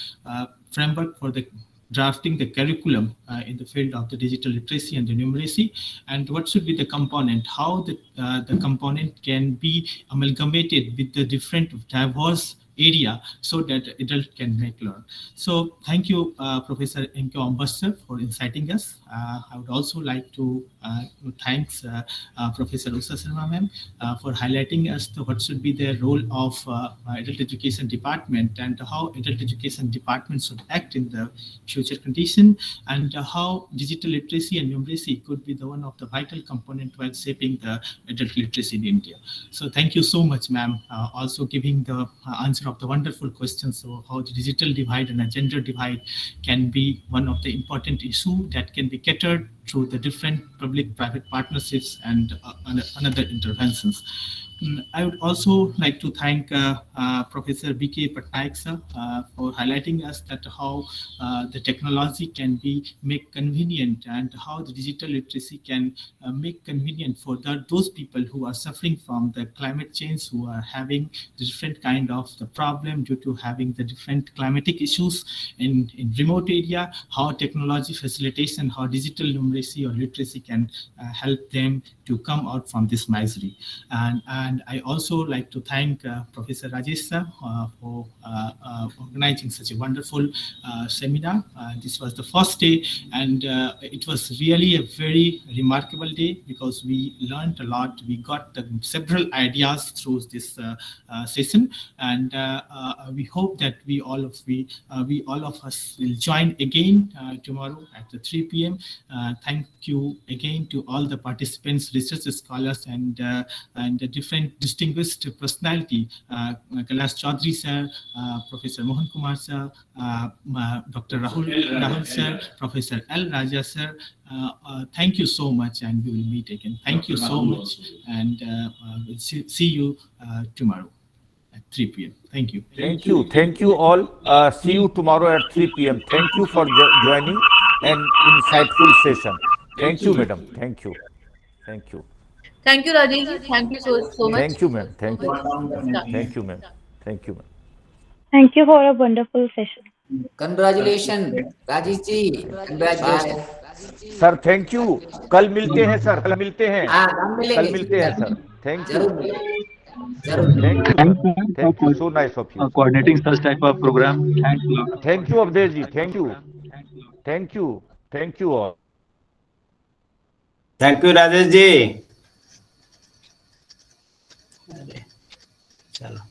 framework for the drafting the curriculum in the field of the digital literacy and the numeracy, and what should be the component, how the component can be amalgamated with the different diverse area so that adult can make learn. So thank you, Professor N.K. Ombas sir, for inciting us. I would also like to thank Professor Usha Sharma ma'am for highlighting us what should be the role of adult education department and how adult education department should act in the future condition, and how digital literacy and numeracy could be the one of the vital component while shaping the adult literacy in India. So thank you so much, ma'am, also giving the answer of the wonderful questions of how the digital divide and a gender divide can be one of the important issue that can be catered through the different public-private partnerships and another interventions. I would also like to thank Professor B.K. Patnaik sir for highlighting us that how the technology can be make convenient and how the digital literacy can make convenient for those people who are suffering from the climate change, who are having different kind of the problem due to having the different climatic issues in remote area, how technology facilitation, how digital numeracy or literacy can help them to come out from this misery. And I also like to thank Professor Rajesh sir for organizing such a wonderful seminar. This was the first day, and it was really a very remarkable day because we learned a lot. We got several ideas through this session, and we hope that we all of us will join again tomorrow at the 3 p.m. Thank you again to all the participants, research scholars, and the different distinguished personality, Kailash Chaudhary sir, Professor Mohan Kumar sir, Dr. Rahul sir, Professor L. Raja sir. Thank you so much, and we will meet again. Thank you so much, and we'll see you tomorrow at 3 p.m. Thank you. Thank you all. See you tomorrow at 3 p.m. Thank you for joining an insightful session. Thank you, madam. Thank you. Thank you, Rajesh. Thank you so much. Thank you, ma'am. Thank you. Thank you, ma'am. Thank you, ma'am. Thank you for a wonderful session. Congratulations, Rajesh ji. Congratulations. Sir thank you. कल मिलते हैं sir, कल मिलते हैं हाँ, कल मिलेंगे sir. Thank you. जरूर। Thank you. So nice of you. coordinating such type of program. Thanks a lot. Thank you, Avdesh ji. Thank you. Thank you. Thank you all. Thank you Rajesh ji. चलो।